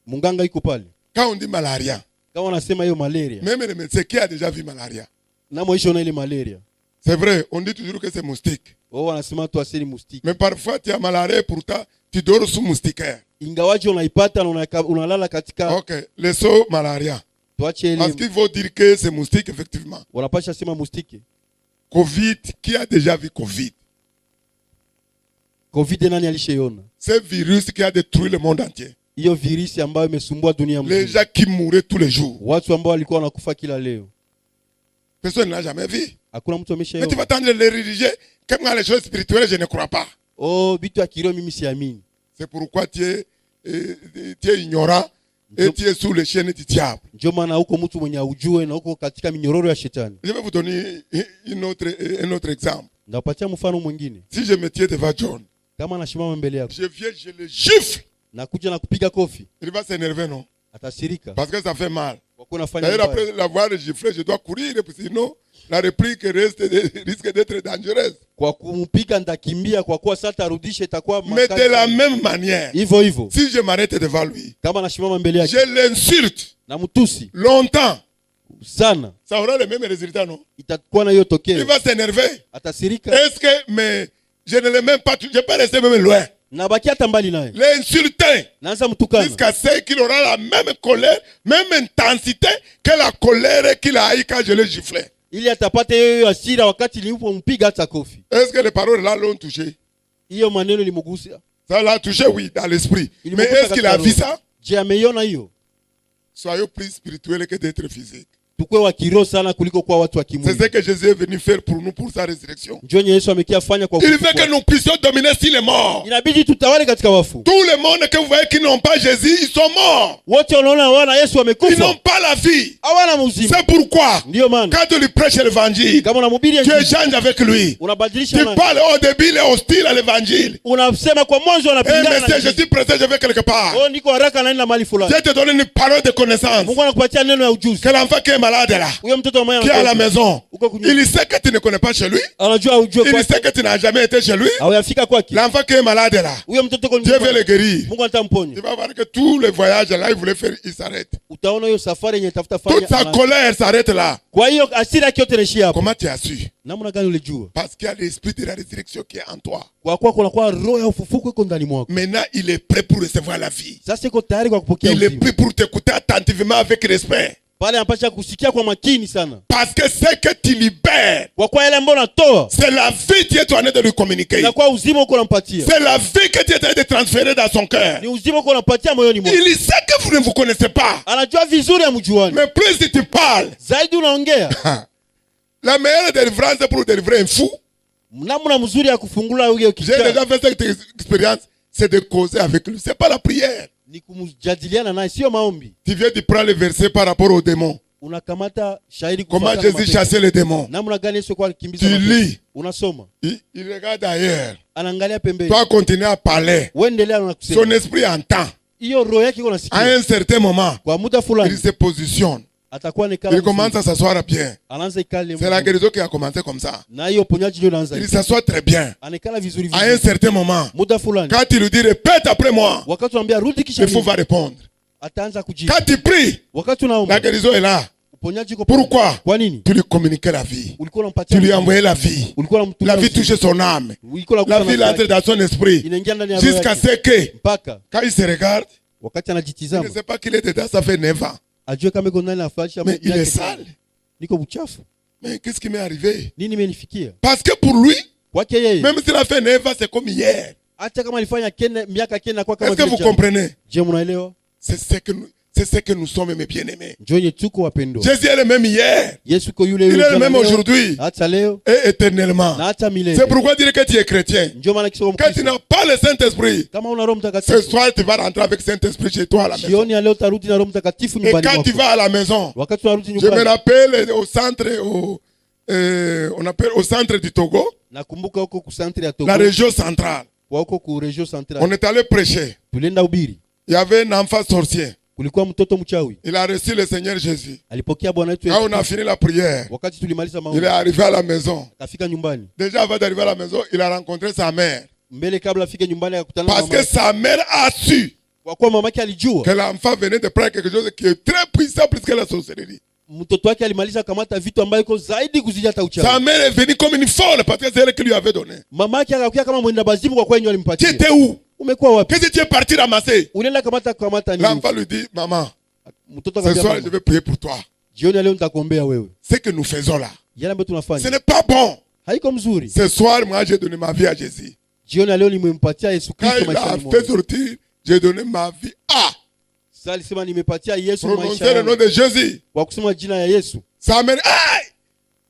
Munganga iko pale. Quand on dit malaria, Kama wanasema hiyo malaria. même le médecin qui a déjà vu malaria, Na mwisho na ile malaria. c'est vrai, on dit toujours que c'est moustique. Wao wanasema tu asili mustiki. Mais parfois tu as malaria et pourtant tu dors sous moustiquaire. Ingawaje unaipata na unalala katika Ok, le saut malaria. tuache Parce ile qu'il faut dire que c'est moustique, effectivement. wanapasha sema mustiki. Covid, qui a déjà vu Covid? Covid nani alishaona? Ce virus qui a détruit le monde entier. Hiyo virusi ambayo imesumbua dunia Les mzima. gens qui mouraient tous les jours. Watu ambao walikuwa wanakufa kila leo. Personne ne l'a jamais vu. Hakuna mtu Mais tu ameshaona. vas tendre les religieux. Comme dans les choses spirituelles, je ne crois pas. Oh, vitu ya kiroho mimi siamini. C'est pourquoi tu es ignorant et tu es sous le chêne du diable. Ndio maana huko mtu mwenye ujue na huko katika minyororo ya shetani. Je vais vous donner un autre exemple. Ndapatia mfano mwingine. Si je me tiens devant John, Kama anashimama mbele yako, je viens, je le gifle. nakuja na kupiga kofi, Il va s'énerver, non? atasirika. Parce que ça fait mal. Kwa kuwa unafanya D'ailleurs, mbaya. après l'avoir giflé, je dois courir, sinon la réplique risque d'être dangereuse. Kwa kumpiga ndakimbia kwa kuwa sasa arudishe itakuwa Mais de la makali. même manière, Hivyo hivyo. si je m'arrête devant lui, Kama anashimama mbele yake je l'insulte na mtusi longtemps, sana, ça aura le même résultat, non? itakuwa na hiyo Il tokeo. va s'énerver. Atasirika Est-ce que, mais je ne l'ai même pas, je peux rester même loin. na baki hata mbali naye. L'insulter Naanza mtukana jusqu'à ce qu'il aura la même colère, même intensité que la colère qu'il a eu quand je l'ai giflé. ili atapata hiyo hasira wakati nilipompiga hata kofi. Est-ce que les paroles là l'ont touché? Hiyo maneno limugusa. Ça l'a touché, oui, dans l'esprit. Il Mais me est-ce qu'il a katika vu roho. ça? Je, ameiona hiyo? Soyons plus spirituels que d'être physiques. Tukue wa kiroho sana kuliko kuwa watu wa C'est ce kimwili. que Jésus est venu faire pour nous, pour sa résurrection. Ndio Yesu amekia fanya kwa Il veut ufufuo. que nous puissions dominer sur les morts. Inabidi tutawale katika wafu. Tout le monde que vous voyez qui n'ont pas Jésus, ils sont morts. Wote wanaona wana Yesu Ils wamekufa. n'ont pas la vie. Hawana uzima. C'est pourquoi, Ndio maana quand tu lui prêches l'évangile, kama unamhubiri tu Injili, échanges avec lui. unabadilisha Tu nani? parles au début, il est hostile à l'évangile. Unasema kwa mwanzo Eh, anapingana na monsieur, je Injili. suis pressé, je vais quelque part. Oh, niko haraka naenda mahali fulani. Dieu te donne une parole de connaissance. Mungu anakupatia neno ya ujuzi. Que l'enfant qui est malade là, Huyo mtoto mmoja qui est à la maison, uko kunyuma. il sait que tu ne connais pas chez lui. Anajua ujue Il kwake. sait que tu n'as jamais été chez lui. Hawajafika kwake. L'enfant qui est malade là, Huyo mtoto uko Dieu veut le guérir. Mungu atamponya. Tu vas voir que tous les voyages là, il voulait faire, il s'arrête. Utaona hiyo safari yenye tafuta Toute sa fanya. colère s'arrête là. Kwa hiyo hasira yake yote inaishia hapo. Comment tu as su? Namna gani ulijua? Parce qu'il y a l'esprit de la résurrection qui est en toi. Kwa kuwa kuna kwa roho ya ufufuko iko ndani mwako. Maintenant, il est prêt pour recevoir la vie. Sasa iko tayari kwa kupokea Il est uzima. prêt pour t'écouter attentivement avec respect. Pale anapasha kusikia kwa makini sana. Parce que ce que tu libères, Kwa kuwa yale ambayo unatoa c'est la vie que tu es en train de lui communiquer. inakuwa uzima uko unampatia. C'est la vie que tu es en train de transférer dans son cœur. Ni uzima uko unampatia moyoni mwako. Il sait que vous ne vous connaissez pas. Anajua vizuri amjuani. Mais plus tu parles, Zaidi unaongea. la meilleure délivrance pour délivrer un fou, namna mzuri ya kufungula huyo J'ai kichaa déjà fait cette expérience. C'est de causer avec lui. C'est pas la prière. ni kumjadiliana naye, sio maombi. Tu viens de prendre le verset par rapport aux démons. Unakamata shahidi Comment kufuatana na Jésus mapepo. chassait les démons. Namna gani Yesu kwa kimbiza Tu mapepo. lis. Unasoma, Il regarde ailleurs. anaangalia pembeni, Toi, continue à parler. uendelea na Son kusema. esprit entend. Hiyo roho yake iko À nasikia. un certain moment, Kwa muda fulani il se positionne. atakuwa ni kala. Il commence à s'asseoir bien. Anaanza ikale. C'est la guérison qui a commencé comme ça. Na hiyo ponyaji ndio inaanza. Il s'assoit très bien. Anekala vizuri À un vizuri. certain moment, Muda fulani. quand il lui dit répète après moi, Wakati unamwambia rudi kisha il faut va répondre. ataanza kujibu. Quand il prie, Wakati la unaomba guérison est là. uponyaji uko. Pourquoi? Kwa nini? Tu lui communiquais la vie. Ulikuwa unampatia. Tu lui envoyais la vie. Ulikuwa La vie touchait son âme. La vie entre dans son esprit. Inaingia ndani ya roho Jusqu'à yake. ce que, Mpaka quand il se regarde, wakati il ne anajitizama sait pas qu'il est dedans, ça fait 9 ans. ajue kama iko ndani afalisha Mais il est sale. niko buchafu. Mais qu'est-ce qui m'est arrivé? Nini imenifikia? Parce que pour lui, Kwake yeye même s'il a fait 9 ans, c'est comme hier. hata kama alifanya miaka kenda kwa kama Est-ce que vous vile jana. comprenez? Je, mnaelewa? C'est ce que nous sommes, mes bien-aimés. Njonye tuko wapendo. Jésus est le même hier. Yesu ko yule Il yule est le jana même leo, aujourd'hui hata leo et éternellement. na hata milele. C'est pourquoi dire que tu es chrétien. Ndio maana kisoma Quand tu Mkristo. n'as pas le Saint-Esprit, Kama una Roho ce Mtakatifu, soir tu vas rentrer avec Saint-Esprit chez toi à la maison. jioni ya leo tarudi na Roho Mtakatifu Et nyumbani quand tu mwako. vas à la maison, Wakati unarudi je me nyumbani, rappelle au centre, on appelle au centre du Togo, nakumbuka huko ku centre ya Togo, la région centrale. kwa huko ku region On centrale. est allé prêcher. Tulienda ubiri. Il y avait un enfant sorcier. Kulikuwa mtoto mchawi. Il a reçu le Seigneur Jésus. Alipokea Bwana wetu Quand Yesu. on a fini la prière, Wakati tulimaliza il maombi, est arrivé à la maison. akafika nyumbani. Déjà avant d'arriver à la maison, il a rencontré sa mère. Mbele kabla afike nyumbani akakutana na Parce mama. que sa mère a su Kwa kuwa mamake alijua que l'enfant venait de prendre quelque chose qui est très puissant plus que la sorcellerie. mtoto wake alimaliza kamata vitu ambayo iko zaidi kuzidi hata uchawi. Sa mère est venue comme une folle parce que c'est elle qui lui avait donné. Mamake akakuja kama mwenda bazimu kwa kweli Tu alimpatia. étais où? Umekuwa wapi? Qu'est-ce que tu es parti ramasser? Unaenda kamata nini? L'enfant lui dit, maman, Mtoto ce akamwambia soir je mama, vais prier pour toi. jioni ya leo nitakuombea wewe. Ce que nous faisons là, Yale ambayo ce tunafanya n'est pas bon. haiko mzuri. Ce soir, moi j'ai donné ma vie à Jésus. Jioni ya leo nimempatia Yesu Quand Kristo il a maishani fait mwangu. sortir, j'ai donné ma vie à Sasa alisema nimepatia Yesu maisha prononcer le nom yangu. de Jésus. Kwa kusema jina ya Yesu. Sa mère, aïe!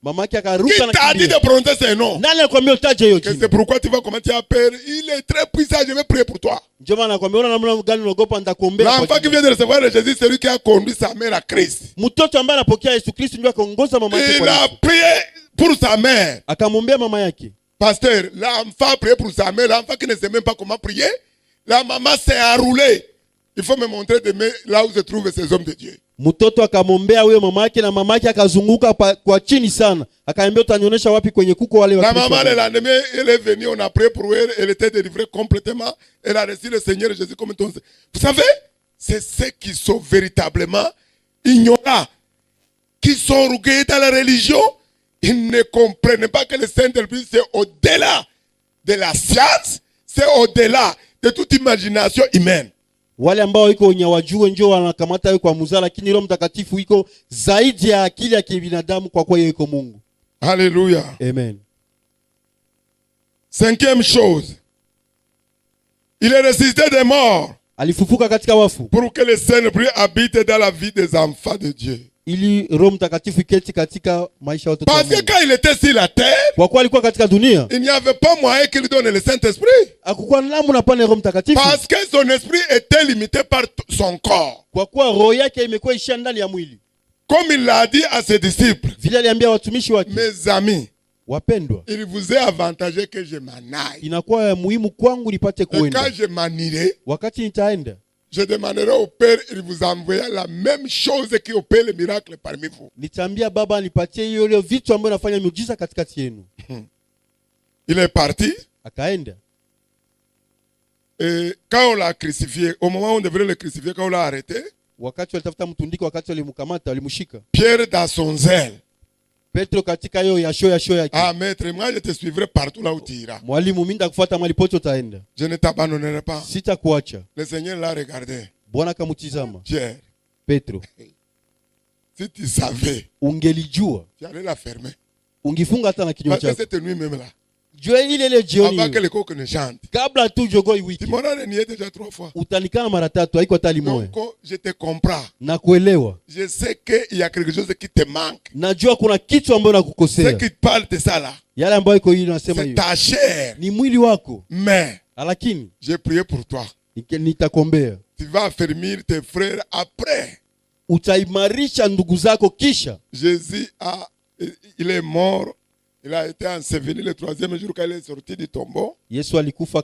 Mamake Qui akaruka na t'a dit de kimbia. prononcer ce nom? Nani alikwambia utaje hiyo Que jina? c'est pourquoi tu vas commencer à peur. Il est très puissant, je vais prier pour toi. Ndio maana nakwambia una namna gani unaogopa nitakuombea. L'enfant kwa qui jina. vient de recevoir le Jésus, c'est lui qui a conduit sa mère à Christ. Mtoto ambaye anapokea Yesu Kristo ndio akaongoza mama yake Il kwa a Yesu. prié pour sa mère. Akamwombea mama yake. Pasteur, l'enfant a prié pour sa mère. L'enfant qui ne sait même pas comment prier. La maman s'est enroulée. Il faut me montrer demain là où se trouvent ces hommes de Dieu. Mtoto akamwombea huyo mama yake na mama yake akazunguka kwa chini sana. Akaambia utanionyesha wapi kwenye kuko wale La watumishi maman, wa le Mungu. lendemain, elle est venue, on a prié pour elle. Elle était délivrée complètement. Elle a reçu le Seigneur Jésus comme ton. Vous savez, c'est ceux qui sont véritablement ignorants, qui sont orgueilleux dans la religion. Ils ne comprennent pas que le Saint-Esprit, c'est au-delà de la science, c'est au-delà de toute imagination humaine. Wale ambao iko wenye wajue njoo wanakamata yeye kwa muzaa, lakini Roho Mtakatifu iko zaidi ya akili ya kibinadamu kwa kuwa yeye iko Mungu. Alléluia. Amen. Cinquième chose, il est ressuscité des morts Alifufuka katika wafu pour que le Saint-Esprit habite dans la vie des enfants de Dieu. ili Roho Mtakatifu iketi katika maisha ya watoto wa Parce que Mungu. quand il était sur la terre, Kwa kuwa alikuwa katika dunia, il n'y avait pas moyen qu'il donne le Saint-Esprit. hakukuwa namna pana Roho Mtakatifu Parce que son esprit était limité par son corps. kwa kuwa roho yake imekuwa ishia ndani ya mwili. Comme il l'a dit à ses disciples, Vile aliambia watumishi wake, mes amis, wapendwa, il vous est avantageux que je m'en aille. inakuwa ya muhimu kwangu nipate Et quand kuenda. je m'en irai, Wakati nitaenda, je demanderai au Père, il vous envoie la même chose qui opère les miracles parmi vous. nitaambia Baba anipatie hiyo vitu ambayo nafanya miujiza katikati yenu. Il est parti. Akaenda. Et quand on l'a crucifié, au moment où on devrait le crucifier, quand on l'a arrêté, Wakati walitafuta mtundiko, wakati walimkamata, walimshika Pierre, dans son zèle, Petro katika hiyo yasho yake. ah maître, moi je te suivrai partout là où tu iras. Mwalimu, mimi nitakufuata mahali pote utaenda. Je ne t'abandonnerai pas. Sitakuacha. Le Seigneur l'a regardé. Bwana akamtizama Pierre, Petro. si tu savais, Ungelijua, tu allais la fermer. ungifunga hata na kinywa Parce que chako. cette nuit même là, jua ile jioni avant que hiyo, le coq ne chante. kabla tu jogoo iwiki, Tu m'en as renié déjà 3 fois. utanikana mara 3, haiko hata limoya. Donc, je te comprends. Na kuelewa, Je sais qu'il y a quelque chose qui te manque. najua kuna kitu ambayo Ce nakukosea. qui parle de ça là, Yale ambayo iko hiyo nasema c'est hiyo ta chair. ni mwili wako, Mais, lakini j'ai prié pour toi. nitakombea, Tu vas affermir tes frères après. utaimarisha ndugu zako. Kisha Jésus il est mort. Il a été enseveli le 3e jour quand il est sorti du tombeau. Yesu alikufa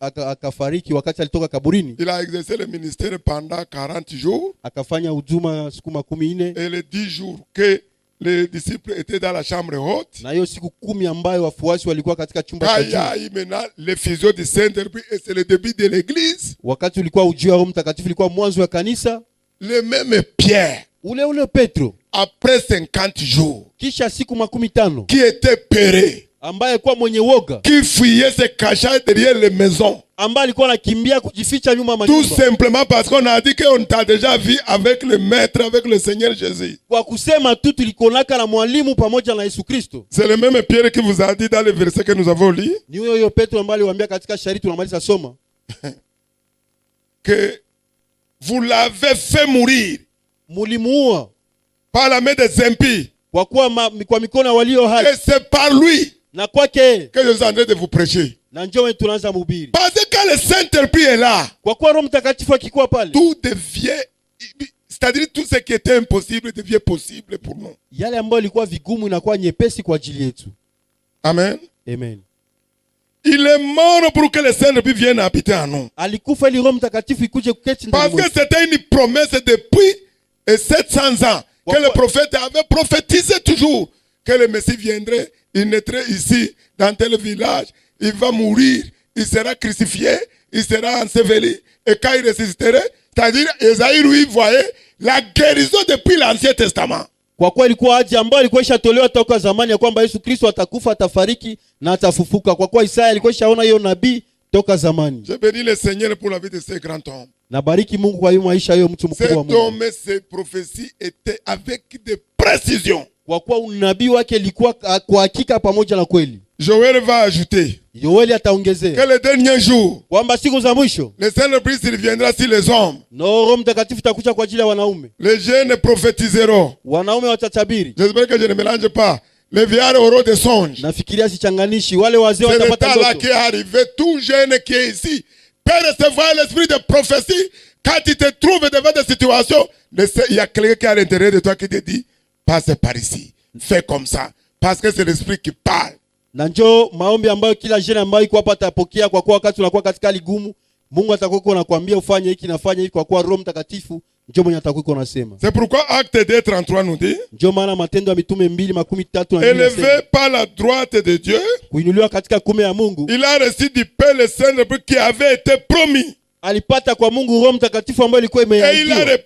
akafariki wakati alitoka kaburini, Il a exercé le ministère pendant 40 jours. akafanya huduma siku 14, Et les 10 jours que les disciples étaient dans la chambre haute, na hiyo siku 10 ambayo wafuasi walikuwa katika chumba quand cha il y a juu, eu maintenant l'effusion du Saint-Esprit et c'est le début de l'église, wakati ulikuwa ujio wa Roho Mtakatifu, ilikuwa mwanzo wa kanisa. le même Pierre, Ule Petro, après 50 jours, kisha siku 15, qui était peuré, ambaye kwa mwenye woga, qui fuyait, se cachait derrière les maisons, ambaye alikuwa anakimbia kujificha nyuma ya tout manyumba, simplement parce qu'on a dit qu'on t'a déjà vu avec le Maître, avec le Seigneur Jésus. kwa kusema tu tulikonaka na mwalimu pamoja na Yesu Kristo. C'est le même Pierre qui vous a dit dans le verset que nous avons lu, Ni huyo Petro ambaye aliwaambia katika shairi tunamaliza soma, que vous l'avez fait mourir mulimuua par la main des impies. kwa kuwa kwa mikono ya walio hai, Et c'est par lui na kwake que je suis en train de vous prêcher. na njoo tunaanza mhubiri. Parce que quand le Saint-Esprit est là, Kwa kuwa Roho Mtakatifu akikuwa pale, tout devient, c'est-à-dire tout ce qui était impossible devient possible pour nous. yale ambayo ilikuwa vigumu inakuwa nyepesi kwa ajili yetu. Amen. Amen. Il est mort pour que le Saint-Esprit vienne habiter en nous. Alikufa ili Roho Mtakatifu ikuje kuketi ndani Parce que mwetu. c'était une promesse depuis 700 ans que le prophète avait prophétisé toujours que le Messie viendrait, il naîtrait ici, dans tel village, il va mourir, il sera crucifié, il sera enseveli, et quand il ressusciterait, c'est-à-dire, Esaïe lui voyait la guérison depuis l'Ancien Testament. Kwa kuwa ilikuwa haja ambayo ilikuwa ishatolewa toka zamani ya kwamba Yesu Kristo atakufa, atafariki na atafufuka. Kwa kuwa Isaya alikuwa ishaona hiyo nabii toka zamani. Je bénis le Seigneur pour la vie de ce grand homme. Nabariki Mungu kwa hiyo maisha hiyo mtu mkubwa wa Cet Mungu. homme, ses prophéties étaient avec des précisions. Kwa kuwa unabii wake ilikuwa kwa hakika pamoja na kweli. Joël va ajouter Yoeli que ataongezea les derniers jours, kwamba siku za mwisho le Saint-Esprit s'il viendra sur les hommes. na Roho Mtakatifu itakuja kwa ajili ya wanaume. Les jeunes prophétiseront. Wanaume watatabiri. J'espère que je ne mélange pas. Les vieillards auront des songes. Nafikiria sichanganishi, wale wazee C'est le watapata temps là ndoto. qui est arrivé. Tout jeune qui est ici peut recevoir l'esprit de prophétie. Quand tu te trouves devant des situations, il y a quelqu'un qui est à l'intérieur de toi qui te dit, passe par ici, fais comme ça. Parce que c'est l'esprit qui parle. Na njoo maombi ambayo kila jene ambayo iko hapa atapokea, kwa kuwa wakati unakuwa katika hali gumu, Mungu atakuwa anakuambia ufanye hiki nafanya hiki, kwa kuwa Roho Mtakatifu njoo mwenye atakuwa anasema. C'est pourquoi Acte 2:33 nous dit, Njoo maana Matendo ya Mitume 2:32 élevé par la droite de Dieu, kuinuliwa katika kume ya Mungu, il a reçu du Père le Saint-Esprit qui avait été promis. alipata kwa Mungu Roho Mtakatifu ambayo ilikuwa Et il a imeahidiwa,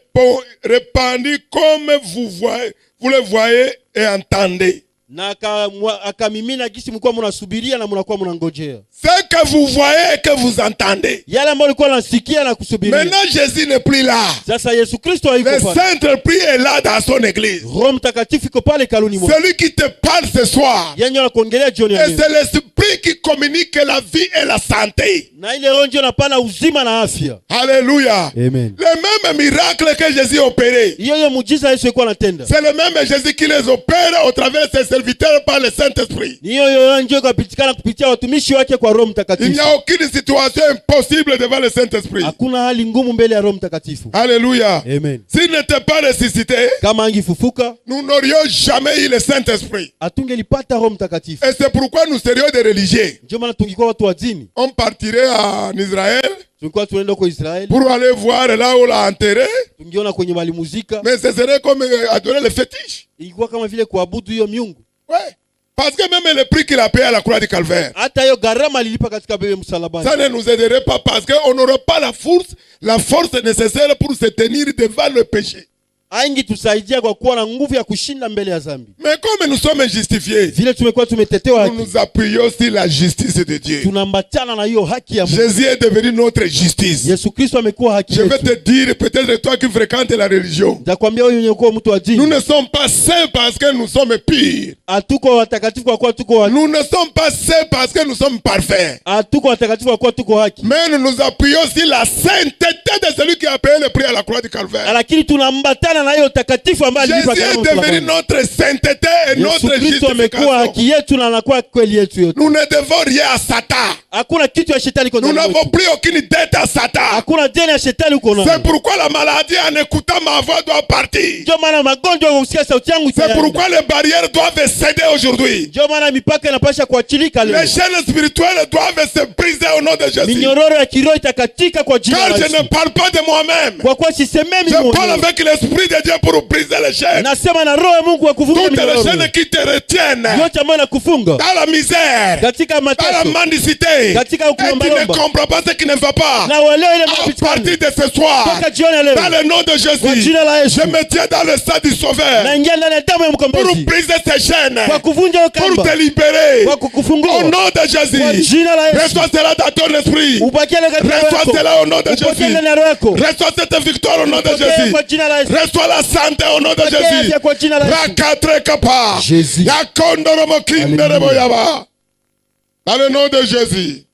répandu comme vous le voyez et entendez. na akamimina gisi mlikuwa mnasubiria na mnakuwa mnangojea. Ce que vous voyez et que vous entendez. Yale ambayo ulikuwa unasikia na kusubiria. Maintenant, Jésus n'est plus là. Sasa Yesu Kristo hayuko Le pale. Saint-Esprit est là dans son église. Roho Mtakatifu iko pale kaluni mwako. Celui qui te parle ce soir. Yenye anakuongelea jioni ya Et leo. c'est l'Esprit qui communique la vie et la santé. Na ile roho ndio inapana uzima na afya. Alléluia. Amen. Le même miracle que Jésus opérait. Hiyo muujiza Yesu alikuwa anatenda. C'est le même Jésus qui les opère au travers de ses serviteurs par le Saint-Esprit. Hiyo ndio ikapitikana kupitia watumishi wake kwa Roho Il Mtakatifu. n'y a aucune situation impossible devant le Saint-Esprit. Hakuna hali ngumu mbele ya Roho Mtakatifu. Alléluia. Amen. S'il n'était pas ressuscité, Kama angifufuka, nous n'aurions jamais eu le Saint-Esprit. atungelipata Roho Mtakatifu. Et c'est pourquoi nous serions des religieux. Ndio maana tungekuwa watu wa dini. On partirait en Israël Tulikuwa tunaenda kwa Israeli, pour aller voir là où l'a enterré. tungeona kwenye walimuzika. Mais ce serait comme adorer le fétiche. Ilikuwa kama vile kuabudu hiyo miungu. Ouais. Parce que même le prix qu'il a payé à la croix du Calvaire, Hata hiyo gharama alilipa katika bebe msalabani. ça ne nous aiderait pas parce qu'on n'aurait pas la force nécessaire pour se tenir devant le péché. Aingi tusaidia kwa kuwa na nguvu ya kushinda mbele ya dhambi. Mais comme nous sommes justifiés, Vile tumekuwa tumetetewa nous haki, nous appuyons sur la justice de Dieu. tunambatana na hiyo haki ya Mungu. Jésus est devenu notre justice. Yesu Kristo amekuwa haki Je vais yetu. te dire, peut-être toi qui fréquentes la religion, Nitakwambia wewe mwenye kuwa mtu wa nous dini, ne sommes pas saints parce que nous sommes purs. hatuko watakatifu kwa kuwa tuko haki. Nous ne sommes pas saints parce que nous sommes parfaits. Hatuko watakatifu kwa kuwa tuko haki. Mais nous nous appuyons sur la sainteté de celui qui a payé le prix à la croix du Calvaire. Lakini tunambatana na hiyo takatifu ambayo alilipa Jésus est gharama devenu msalabani. notre sainteté et Yesu notre Kristo amekuwa justification. haki yetu na anakuwa kweli yetu yote. Nous ne devons rien à Satan. Hakuna kitu ya shetani kwa Nous ndani n'avons yetu. plus aucune dette à Satan. Hakuna deni ya shetani uko nayo. C'est pourquoi la maladie en écoutant ma voix doit partir. Ndio maana magonjwa kwa kusikia sauti yangu C'est itaenda. pourquoi les barrières doivent céder aujourd'hui. Ndio maana mipaka inapasha kuachilika leo. Les chaînes spirituelles doivent se briser au nom de Jésus. Minyororo ya kiroho itakatika kwa jina Car la je Yesu. ne parle pas de moi-même. Kwa kuwa sisememi Je parle mwenyewe. avec l'Esprit de Dieu pour briser les chaînes. Nasema na roho ya Mungu wa kuvunja Toutes les minyororo. chaînes qui te retiennent Yote ambayo inakufunga dans la misère, katika dans la mateso, mendicité, katika et tu ne kuomba-omba. comprends pas ce qui ne va pas. Na uelewe ile À mapitikano. partir de ce soir, Toka jioni ya leo. dans le nom de Kwa Jésus, jina la Yesu. je me tiens dans le sang du Sauveur Naingia ndani ya damu ya pour mkombozi. briser ces chaînes, Kwa kuvunja hiyo pour kamba. te libérer. Kwa Au kukufungua. nom de Kwa Jésus, jina la Yesu. reçois cela dans ton esprit. Upakie ile katika roho Reçois yako. cela au nom de Upokee Jésus. ndani ya roho yako. Reçois cette victoire au nom de Upokee Jésus. kwa jina la Yesu. Reçois la santé au nom de Upokee Jésus. afya kwa jina la Yesu. Rakatre kapa. Jésus. Yakondoromo kinderebo yaba. Dans le nom de Jésus.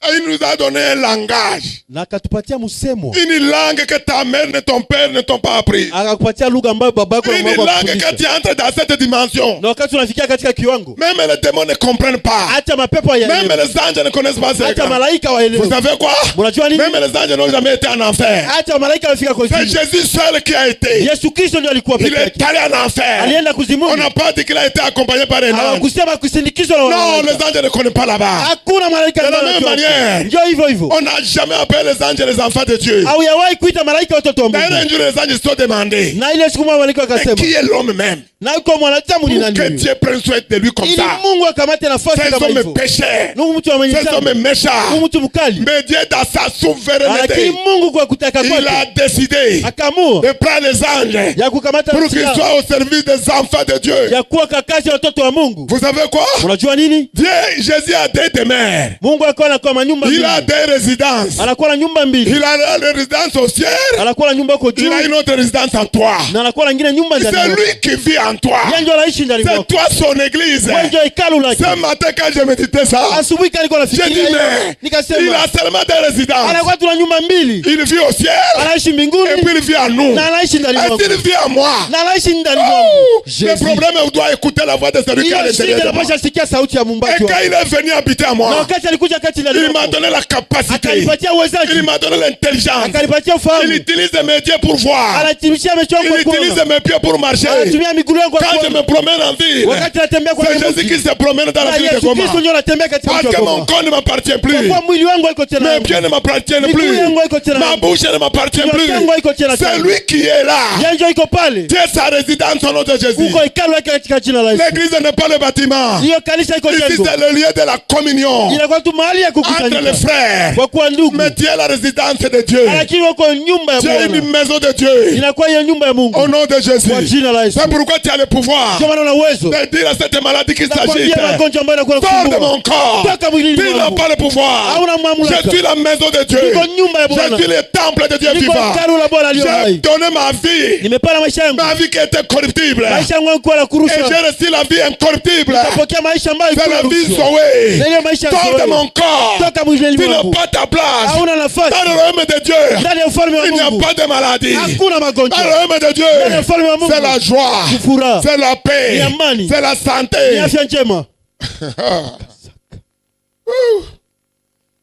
Et il nous a donné un langage. Na akatupatia msemo. Une langue que ta mère et ton père ne t'ont pas appris. Akakupatia lugha ambayo babako na Une mama langue que wakufundisha. tu entres dans cette dimension. Na wakati unafikia katika kiwango, Même les démons ne comprennent pas. hata mapepo Même hayaelewi. les anges ne connaissent pas ces Hata gars. malaika Vous waelewi. savez quoi? Mnajua nini? Même les anges n'ont jamais été en enfer. Hata malaika wafika kwa C'est kuzimu. Jésus seul qui a été. Yesu Kristo ndiye alikuwa Il peke yake. est allé en enfer. Alienda On kuzimuni. n'a pas dit qu'il a été accompagné par un ange. Hawakusema kusindikizwa na Non, malaika. les anges ne connaissent pas là-bas. Hakuna malaika De la ambaye même anajua. manière, Ndio hivyo hivyo. on n'a jamais appelé les anges les enfants de Dieu. Haujawahi kuita malaika watoto wa D'ailleurs, un Mungu. jour, les anges se sont demandé, Na ile siku moja malaika mais akasema, qui est l'homme même na yuko mwanadamu ni pour que nani? Dieu prenne soin de lui comme Ili ça? Mungu akamate nafasi Ces kama hommes hivyo. pécheurs, Mungu mtu wa mwenye ces dhambi. hommes méchants. Mungu mtu mkali. Mais Dieu, dans sa Lakini souveraineté, Mungu kwa kutaka il a kwake décidé akaamua de prendre les anges ya kukamata pour qu'ils silaha, soient au service des enfants de Dieu. ya kuwa kakazi ya watoto wa Mungu. Vous savez quoi? Unajua nini? Dieu, Jésus a des demeures. Mungu alikuwa anakuwa na nyumba Il mbili. a des résidences. Anakuwa na nyumba mbili. Il a la résidence au ciel. Anakuwa na nyumba huko Il juu a une autre résidence en toi. na anakuwa na nyingine nyumba ndani C'est yako. lui qui vit en toi. Yeye ndio anaishi ndani C'est mwako. toi son église. Wewe ndio hekalu lake. Ce matin quand je méditais ça, Asubuhi kali nilikuwa j'ai dit nafikiria hiyo. mais il Nikasema a seulement des résidences. anakuwa tuna nyumba mbili. Il vit au ciel Anaishi et mbinguni puis il vit en nous. na anaishi ndani Et mwako. s'il vit en moi, Na anaishi ndani mwangu. oh, le Jésus. problème est qu'on doit écouter la voix de celui qui est à Hiyo shida l'intérieur de moi. inapasha sikia sauti ya Et muumbaji quand wako. il est venu habiter en Na moi, wakati alikuja kati ndani il m'a mwako. donné la capacité. Akanipatia uwezaji. Il m'a donné l'intelligence. Akanipatia Il ufahamu. utilise mes dieux pour voir. Anatimishia macho yangu Il kwa utilise kuona. mes pieds pour marcher. Anatumia miguu yangu kwa Quand je kuona. me promène en ville, Wakati natembea kwa c'est Jésus qui se promène dans la na ville de Yesu Goma. Kristo ndio anatembea katika Parce mji wa que mon Goma. corps ne m'appartient plus. Kwa kuwa mwili wangu haiko tena Mes yangu. pieds ne m'appartiennent Miguu plus. yangu haiko tena Ma yangu. bouche ne m'appartient Kinywa plus. changu haiko tena C'est changu. lui qui est là. Yeye ndio iko pale. Dieu sa résidence au nom de Jésus. Uko hekalu yake katika jina la Yesu. L'église n'est pas le bâtiment. Hiyo kanisa iko Ici jengo. c'est le lieu de la communion Inakuwa tu mahali ya entre kukusanyika. les frères. Kwa kuwa ndugu. Mais Dieu est la résidence de Dieu. Lakini wako nyumba ya Dieu est une Bwana. maison de Dieu. Inakuwa hiyo nyumba ya Mungu. Au nom de Kwa Jésus. jina la Yesu. C'est pourquoi tu as le pouvoir Kwa maana una uwezo. de dire à cette maladie qu'il s'agit. Nakwambia magonjwa ambayo yanakuwa Sors de kusumbua. mon corps. Toka mwilini Tu n'as mwangu. pas le pouvoir. Hauna mamlaka. Je suis la maison de Dieu. Niko nyumba ya Bwana. Je suis le temple de Dieu Niko vivant. hekalu la Bwana aliye J'ai hai. donné ma vie. Nimepana maisha yangu. Ma vie qui était corruptible. Maisha yangu yalikuwa ya Et kurusha. j'ai reçu la vie incorruptible. Napokea maisha ambayo C'est ilikuwa la vie rushwa. sauvée. Na ile maisha Sors de nzuri. mon corps. Toka mwilini Tu n'as mwangu. pas ta place. Hauna nafasi. Dans le royaume de Dieu, Ndani ya ufalme wa il n'y a Mungu. pas de maladie. Hakuna Dans le magonjwa. royaume de Dieu, Ndani ya ufalme wa Mungu. c'est la joie, Ni furaha. c'est la paix, Ni amani. c'est la Ni santé. afya njema.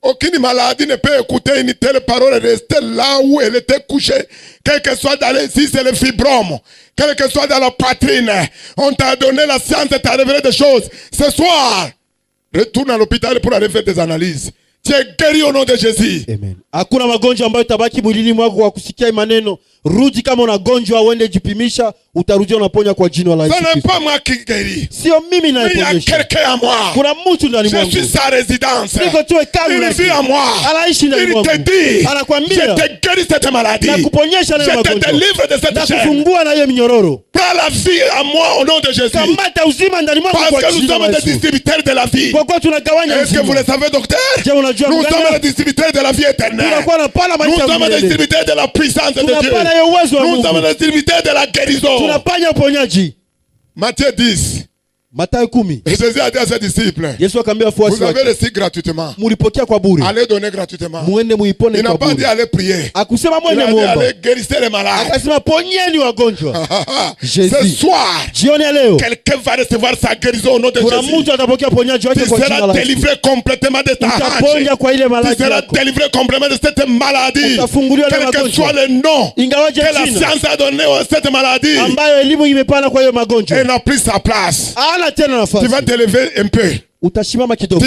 Aucune maladie ne peut écouter une telle parole et rester là où elle était couchée. Quel que soit dans les, si c'est le fibrome, quel que soit dans la poitrine, on t'a donné la science et t'a révélé des choses. Ce soir, retourne à l'hôpital pour aller faire des analyses. Tu es guéri au nom de Jésus. Amen. Hakuna magonjwa ambayo tabaki mwilini mwako kwa kusikia maneno. Rudi kama unagonjwa uende jipimisha, utarudia unaponya kwa jina la Yesu Ce n'est Kristo. pas moi qui guéris. Sio mimi Il y a ninayeponyesha. quelqu'un à moi. Kuna mtu ndani Je mwangu. suis sa résidence. Niko tu hekalu Il lake. vit à moi. Anaishi ndani Il mwangu. te dit, Anakuambia, je te guéris cette maladie. na kuponyesha Je na te magonjwa. délivre de Na cette chaîne. kufungua na hiyo minyororo. Prends la vie à moi au nom de Jésus. Kamata uzima ndani mwangu Parce kwa que nous jina sommes la des Yesu. distributeurs de la vie. Kwa kuwa tunagawanya Est-ce que vous uzima. le savez, docteur? Je unajua Nous sommes mganga? les distributeurs de la vie éternelle. Tunakuwa na pala Nous maisha sommes les milele. distributeurs de la puissance de Dieu. Tunapana hiyo uwezo wa Nous Mungu. sommes les distributeurs de la guérison. Tunapanya uponyaji. Matthieu 10. Mathayo 10. Et Jésus a dit à ses disciples, Yesu akamwambia wafuasi vous avez wake, reçu gratuitement. mulipokea kwa bure. Allez donner gratuitement. Muende muipone Il n'a kwa pas dit bure. allez prier. Akusema Il mwende a dit muomba. allez guérissez les malades. Akasema ponyeni wagonjwa. Ce Jésus. soir, Jioni ya leo quelqu'un va recevoir sa guérison au nom de kuna Jésus. mtu atapokea ponyaji wake Tu kwa jina seras la Yesu. délivré complètement de ta hanche. Utaponya kwa ile Tu maradhi seras yako. délivré complètement de cette maladie. Utafunguliwa na Quel que magonjwa. soit le nom Ingawaje que la jina science a donné à cette maladie, ambayo elimu imepana kwa hiyo magonjwa. elle n'a plus sa place. Hana tena Tu nafasi. vas te lever un peu. Utashimama kidogo.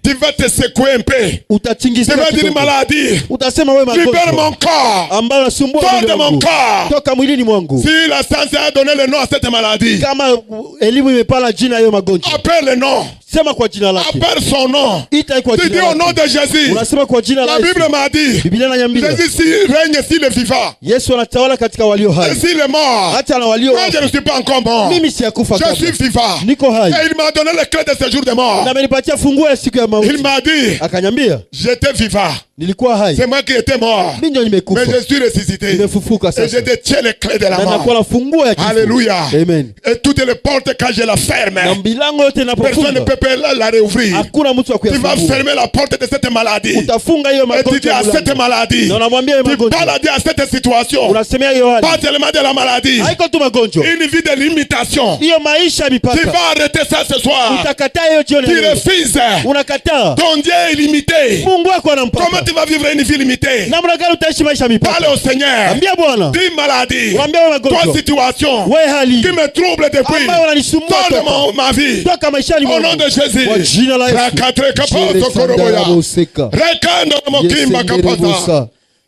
Tu vas te secouer un peu. Tu Utatingizika vas dire kidogo. maladie. Utasema wewe Libère magonjwa mon corps. ambayo nasumbua Sors mwili de mon wangu. corps. Toka mwilini mwangu. Si la science a donné le nom à cette maladie, Kama elimu imepana jina ya hiyo magonjwa. appelle le nom. Sema kwa jina lake. Appelle son nom. Ita kwa Tu dis jina au nom lake. de Jésus. Unasema kwa jina la La Bible Yesu. m'a dit, Biblia inaniambia Jésus règne sur les vivants Yesu anatawala katika walio et hai. sur les morts. Hata na walio Moi, je ne suis pas encore mort. mimi siyakufa Je suis kabla. vivant. Niko hai. Et il m'a donné les clés de ce jour de mort. Na amenipatia funguo ya siku ya mauti. Il m'a dit, Akanyambia j'étais vivant. nilikuwa hai. C'est moi qui étais mort. Mimi ndio Mais nimekufa. je suis ressuscité. Nimefufuka Et je sasa. détiens les clés de la Na mort. nakuwa na funguo ya kifo. Alléluia. Amen. Et toutes les portes, quand je la ferme, Na milango yote personne ne inapofunga peut la réouvrir. hakuna mtu wa Tu vas kuyafungua. fermer la porte de cette maladie. Utafunga hiyo Et tu dis magonjwa à cette mlango. maladie, Na unamwambia hiyo tu magonjwa. parles à cette situation, Unasemea hiyo hali. pas tellement de la maladie, Haiko tu magonjwa. une vie de limitation. Hiyo maisha ya Tu mipaka. vas arrêter ça ce soir. Utakataa hiyo jioni. Tu ya leo. refuses. Unakataa. Ton Dieu est limité. Mungu wako ana Comment mpaka. tu vas vivre une vie limitée? Namna gani utaishi maisha ya Parle mipaka? au Seigneur. Ambia Bwana. Dis maladie. Mwambie wewe Toi magonjwa. situation Wewe hali. qui me trouble depuis. Ambayo unanisumbua Sors de toka. ma vie. Toka maishani Au nom mwangu. de Jésus. Kwa jina la Yesu. Rakatre kapato Jere koroboya. sandara boseka. Rekando mokimba Yesengere kapata. bosa.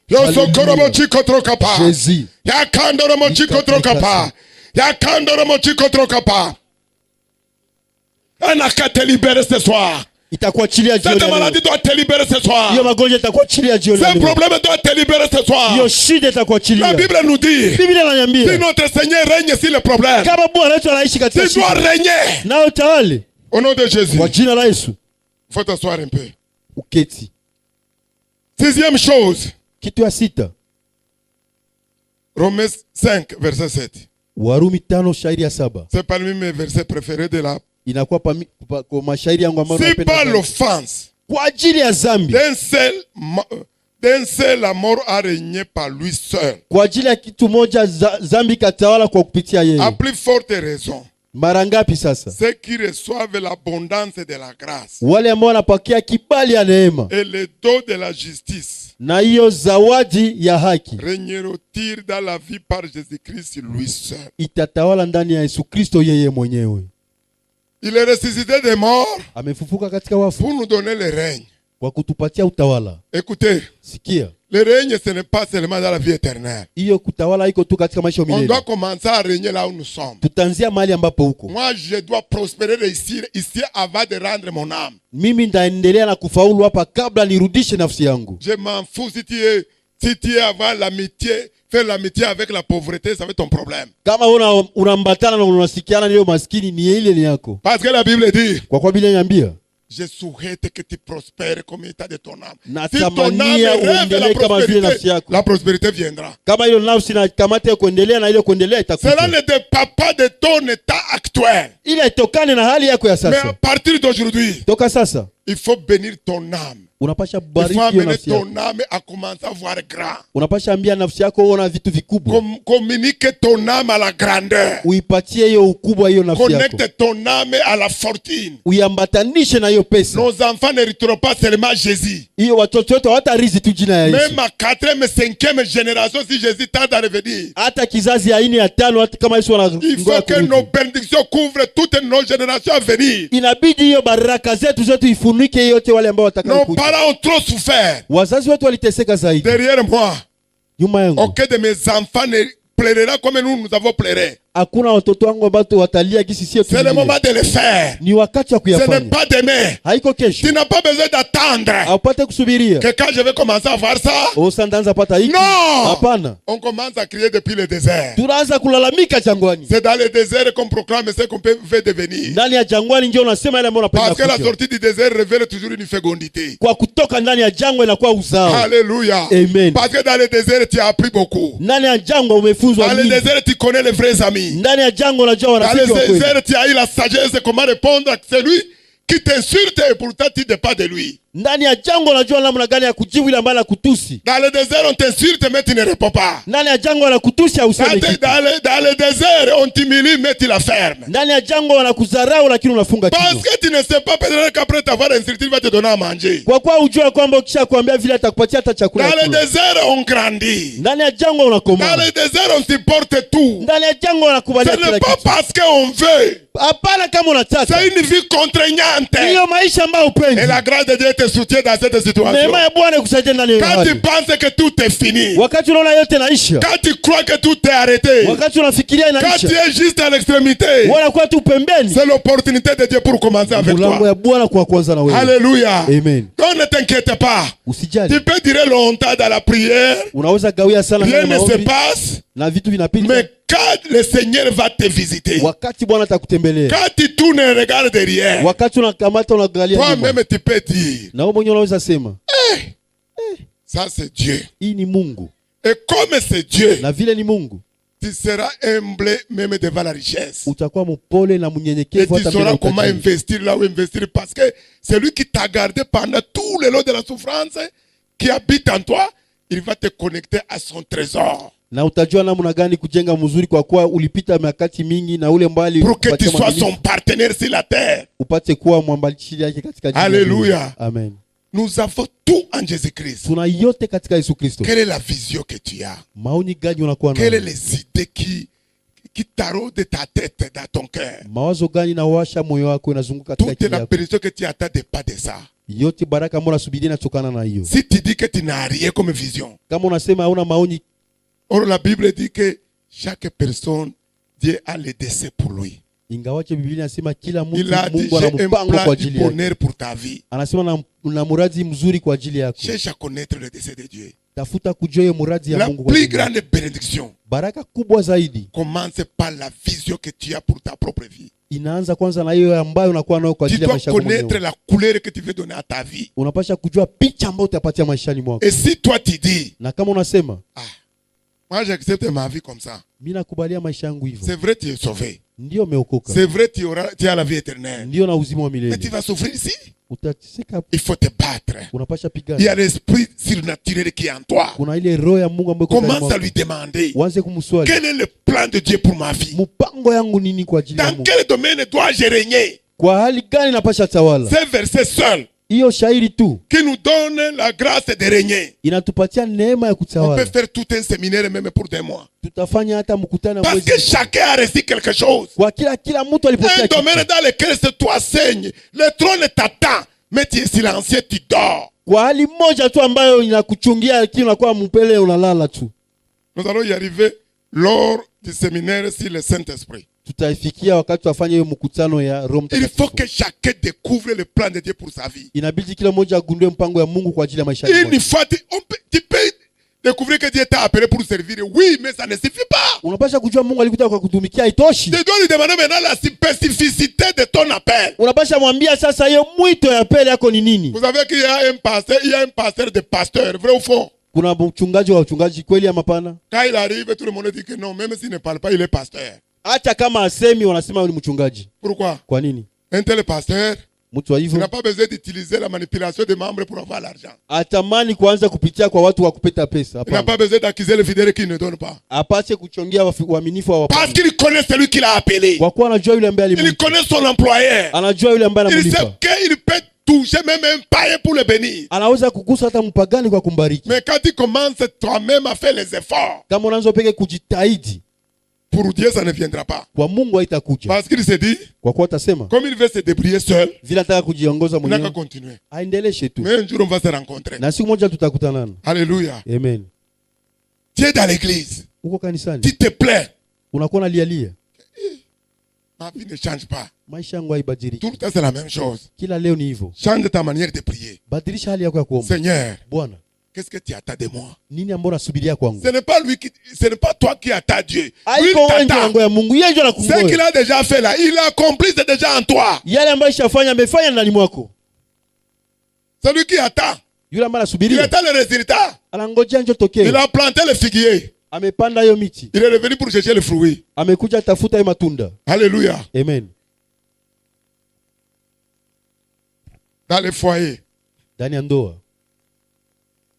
Yoso korobo chiko trokapa. Jésus. Yakando romo chiko trokapa. Yakando romo chiko trokapa. On a qu'à te libérer ce soir. Itakuachilia jioni. Cette ya leo. maladie doit te libérer ce soir. Hiyo magonjwa itakuachilia jioni. ya Ce leo. problème doit te libérer ce soir. Hiyo shida La itakuachilia. Bible nous dit, Biblia si inaniambia notre Seigneur règne sur le problème, kama Bwana wetu anaishi katika tu dois shida régner. na utawale Au nom de Jésus. kwa jina la Yesu. Faut t'asseoir un peu. Uketi. Sixième chose, Kitu ya sita. Romains 5, verset 7. Warumi 5 shairi ya 7. C'est parmi mes versets préférés de la... Inakuwa kwa mashairi yangu ambayo Si napenda par sana. l'offense Kwa ajili ya dhambi. d'un seul, la mort a régné par lui seul. Kwa ajili ya kitu moja dhambi katawala kwa kupitia À yeye. plus forte raison, Mara ngapi sasa? ceux qui reçoivent l'abondance de la grâce Wale ambao wanapokea kibali ya neema et le don de la justice na hiyo zawadi ya haki régneront-ils dans la vie par Jésus-Christ lui seul. itatawala ndani ya Yesu Kristo yeye mwenyewe. Il est ressuscité des morts Amefufuka katika wafu pour nous donner le règne. kwa kutupatia utawala. Écoutez, Sikia, le règne, ce n'est pas seulement dans la vie éternelle. hiyo kutawala iko tu katika maisha On doit milele. commencer à régner là où nous sommes. Tutaanzia mahali ambapo huko. Moi, je dois prospérer, réussir ici avant de rendre mon âme. Mimi ndaendelea na kufaulu hapa kabla nirudishe nafsi yangu. Je m'en fous si tu es avant l'amitié, faire l'amitié avec la pauvreté, ça va être ton problème. Kama unambatana na unasikiana na hiyo maskini, ni ile ni yako. Parce que la Bible dit, Kwa kuwa Biblia inaniambia je souhaite que tu prospères comme état de ton âme. Si ton âme natamania rêve uendelee kama vile nafsi yako. la prospérité viendra. Kama ile nafsi na kamata kuendelea na ile kuendelea Cela itakuja. ne dépend pas de ton état actuel. Ile itokane na hali yako ya Mais à sasa. partir d'aujourd'hui, Toka sasa il faut bénir ton âme. Unapasha Il faut bariki hiyo amener nafsi yako. ton âme à commencer à voir grand. Unapasha ambia nafsi yako ona vitu vikubwa. Communique ton âme à la grandeur. Uipatie hiyo ukubwa hiyo nafsi yako. Connecte ton âme à la fortune. Uiambatanishe na hiyo pesa. Nos enfants n'hériteront pas seulement Jésus. Hiyo watoto wetu hawatarithi tu jina ya Yesu. Même à 4e, 5e génération, si Jésus tarde à revenir, Hata kizazi ya 4 ya 5 hata kama Yesu il faut que nos bénédictions couvrent toutes nos générations à venir. Inabidi hiyo baraka zetu zote ifunike yote wale ambao watakao Nos kuja. parents ont trop souffert. Wazazi wetu waliteseka zaidi. Derrière moi, Nyuma yangu aucun de mes enfants ne pleurera comme nous avons pleuré. hakuna watoto wangu ambao watalia kisi sio tu. C'est le moment de le faire. Ni wakati wa Ce n'est kuyafanya. pas demain. Haiko kesho. Tu n'as pas besoin d'attendre Haupate kusubiria. que quand je vais commencer à voir ça, Usandaanza pata hiki. non, Hapana. on commence à crier depuis le désert. Tunaanza kulalamika jangwani. C'est dans le désert qu'on proclame ce qu'on peut devenir. Ndani ya jangwani ndio unasema ile ambayo unapenda Parce que la kuja. sortie du désert révèle toujours une fécondité. Kwa kutoka ndani ya jangwa inakuwa uzao. Alléluia. Amen. Parce que dans le désert, tu as appris beaucoup. Ndani ya jangwa umefunzwa Dans le nini? désert, tu connais les vrais amis. Ndani ya jangwa unajua Dans warafiki le wa kweli. désert, tu as eu la sagesse de comment répondre à celui qui t'insulte et pourtant tu ne dépends de lui. Ndani ya jangwa unajua namna gani ya kujibu ile ambayo anakutusi. Dans le désert, on t'insulte mais tu ne réponds pas. Ndani ya jangwa anakutusi au useme kitu. Dans le désert, on t'humilie mais tu la fermes. Ndani ya jangwa wanakudharau lakini unafunga Parce kinywa. que tu ne sais pas peut-être qu'après t'avoir insulté, il va te donner à manger. Kwa kuwa ujue kwamba ukisha kuambia vile atakupatia hata chakula. Dans ya le kula. désert, on grandit. Ndani ya jangwa Dans unakomaa. le désert, on supporte tout. Ndani ya jangwa Ce unakubalia kila n'est pas kitu. parce qu'on veut. Hapana kama unataka. C'est une vie contraignante. Hiyo maisha ambayo upendi. Et la grâce de Dieu te soutient dans cette situation. Neema ya Bwana ikusaidie ndani ya Quand tu hali. penses que tout est fini, Wakati unaona yote naisha. quand tu crois que tout est arrêté, Wakati unafikiria quand tu inaisha. es juste à l'extrémité, Wanakuwa tu pembeni. c'est l'opportunité de Dieu pour commencer avec Mlango toi. ya Bwana kwa kwanza na wewe. Alléluia. Amen. Donc ne t'inquiète pas. Usijali. Tu peux durer longtemps dans la prière, Unaweza gawia sana rien ndani ya ne se maombi passe, na vitu vinapita. mais quand le Seigneur va te visiter, Wakati Bwana atakutembelea. quand tu tournes et regardes derrière, Wakati unakamata unaangalia nyuma. toi-même tu peux dire, Na wewe mwenyewe unaweza sema, ça c'est Dieu. hii ni Mungu. Et comme c'est Dieu, Na vile ni Mungu, tu seras humble même devant la richesse. utakuwa mpole na Et mnyenyekevu tu hata mbele ya sauras comment utajiri. investir là où investir. Parce que c'est lui qui t'a gardé pendant tout le long de la souffrance, qui habite en toi, il va te connecter à son trésor. Na utajua namna gani kujenga mzuri kwa kuwa ulipita mikakati mingi na ule mbali Pour que tu upatie sois mwaminifu, son partenaire sur la terre. upate kuwa mwambalishi yake katika jina la Alléluia. Yesu. Amen. Nous avons tout en Jésus-Christ. Tuna yote katika Yesu Kristo. Quelle est la vision que tu as? Maoni gani unakuwa Quelles sont nayo? les idées qui taraudent ta tête, dans ton cœur? Mawazo gani na washa moyo wako inazunguka katika Toute akili la yako? bénédiction que tu attends dépend de ça. Yote baraka ambayo unasubiria inatokana na hiyo. Si tu dis que tu n'as rien comme vision, Kama unasema hauna maoni, or la Bible dit que chaque personne, Dieu a le dessein pour lui. ingawaje Biblia inasema kila mtu Il a dit, Mungu ana j'ai un mpango kwa plan du ajili yake. bonheur pour ta vie. Anasema na muradi mzuri kwa ajili yako. Cherche à connaître le dessein de Dieu. Tafuta kujua hiyo muradi ya La Mungu kwa plus ajili yako. grande bénédiction Baraka kubwa zaidi commence par la vision que tu as pour ta propre vie. inaanza kwanza na hiyo ambayo unakuwa nayo kwa Tu ajili ya dois maisha yako connaître mwenyewe. la couleur que tu veux donner à ta vie. Unapasha kujua picha ambayo utapatia maishani mwako. Et si toi tu dis, Na kama unasema moi j'accepte ma vie comme ça, mimi nakubalia maisha yangu hivyo, c'est vrai tu es sauvé. ndio umeokoka. C'est vrai tu as la vie éternelle. Ndio na uzima wa Mais tu milele. vas souffrir ici. Utateseka, Il faut te battre. unapasha Il y a pigana. l'esprit surnaturel qui est en toi. Kuna ile roho ya Mungu ambayo iko ndani Commence à mwako. lui demander, Uanze kumswali, quel est le plan de Dieu pour ma vie? mpango yangu nini kwa ajili ya Dans Mungu? quel domaine dois-je régner? Kwa hali gani napasha tawala? C'est verset seul Hiyo shairi tu qui nous donne la grâce de régner. inatupatia neema ya On peut kutawala. faire tout un séminaire même pour 2 mois. Tutafanya hata mkutano Parce que mwezi. chacun a reçu quelque chose. Kwa kila mtu alipokea Un domaine kitu. dans lequel c'est toi saigne. Le trône t'attend. Mais tu es silencieux, tu dors. Kwa hali moja tu ambayo inakuchungia lakini unakuwa mpele unalala tu. Nous allons y arriver lors du séminaire sur le Saint-Esprit. Tutaifikia wakati tutafanya hiyo mkutano ya Roho Il faut Mtakatifu. que chacun découvre le plan de Dieu pour sa vie. Inabidi kila mmoja agundue mpango ya Mungu kwa ajili ya maisha yake. Une fois, tu peux découvrir que Dieu t'a appelé pour servir. Oui, mais ça ne suffit pas. Unapasha kujua Mungu alikuita kwa kutumikia haitoshi. Tu dois lui demander maintenant la spécificité de ton appel. Unapasha mwambia sasa hiyo mwito ya pele yako ni nini? Vous savez qu'il y a un pasteur de pasteurs, vrai ou faux? Kuna mchungaji wa wachungaji kweli ama hapana? Quand il arrive, tout le monde dit que non, même s'il ne parle pas, il est pasteur. Hata kama asemi wanasema ni mchungaji. Pourquoi? Kwa nini? Un tel pasteur, Mtu wa Tu hivyo n'as pas besoin d'utiliser la manipulation des membres pour avoir l'argent. atamani kuanza kupitia kwa watu wa kupeta pesa. Tu n'as Hapana. pas besoin d'accuser le fidèle qui ne donne pas. Apate kuchongea waaminifu wa Parce wapana. qu'il connaît celui qui l'a appelé. Kwa kuwa anajua yule ambaye Il alimwita. connaît son employeur. Anajua yule ambaye Il sait anamlipa. qu'il peut toucher même un païen pour le bénir. Anaweza kugusa hata mpagani kwa kumbariki. Mais quand tu commences toi-même à faire les efforts, Kama unaanza peke kujitahidi, pour Dieu, ça ne viendra pas. kwa Mungu haitakuja. Parce qu'il se dit, Kwa kuwa atasema comme il veut se débrouiller seul, vile anataka kujiongoza il n'a qu'à mwenyewe, continuer. aendeleshe tu. Mais un jour, on va se rencontrer. Na siku moja tutakutanana. Alléluia. Amen. Tu es dans l'église. Uko kanisani, Tu te plains. unakuwa nalialia. Ma vie ne change pas. Maisha yangu haibadiliki. Tout le temps, c'est la même chose. Kila leo ni hivyo. Change ta manière de prier. Badilisha hali yako ya kuomba. Seigneur, Bwana, qu'est-ce que tu attends de moi? nini ambao unasubiria kwangu? Ce n'est pas toi qui attends Dieu. Lui, Haiko il wewe ndio t'attend. unangoja Mungu, yeye ndio Ce qu'il anakungoja. a déjà fait là, il a accompli, c'est déjà en toi. Yale ambayo ishafanya amefanya ndani mwako. Celui qui attend, Yule ambaye il anasubiria attend le résultat. anangojea njo Il tokeo. a planté le figuier. Amepanda hiyo miti, Il est revenu pour chercher le fruit. amekuja tafuta hiyo matunda. Alléluia. Amen. Dans les foyers, Ndani ya ndoa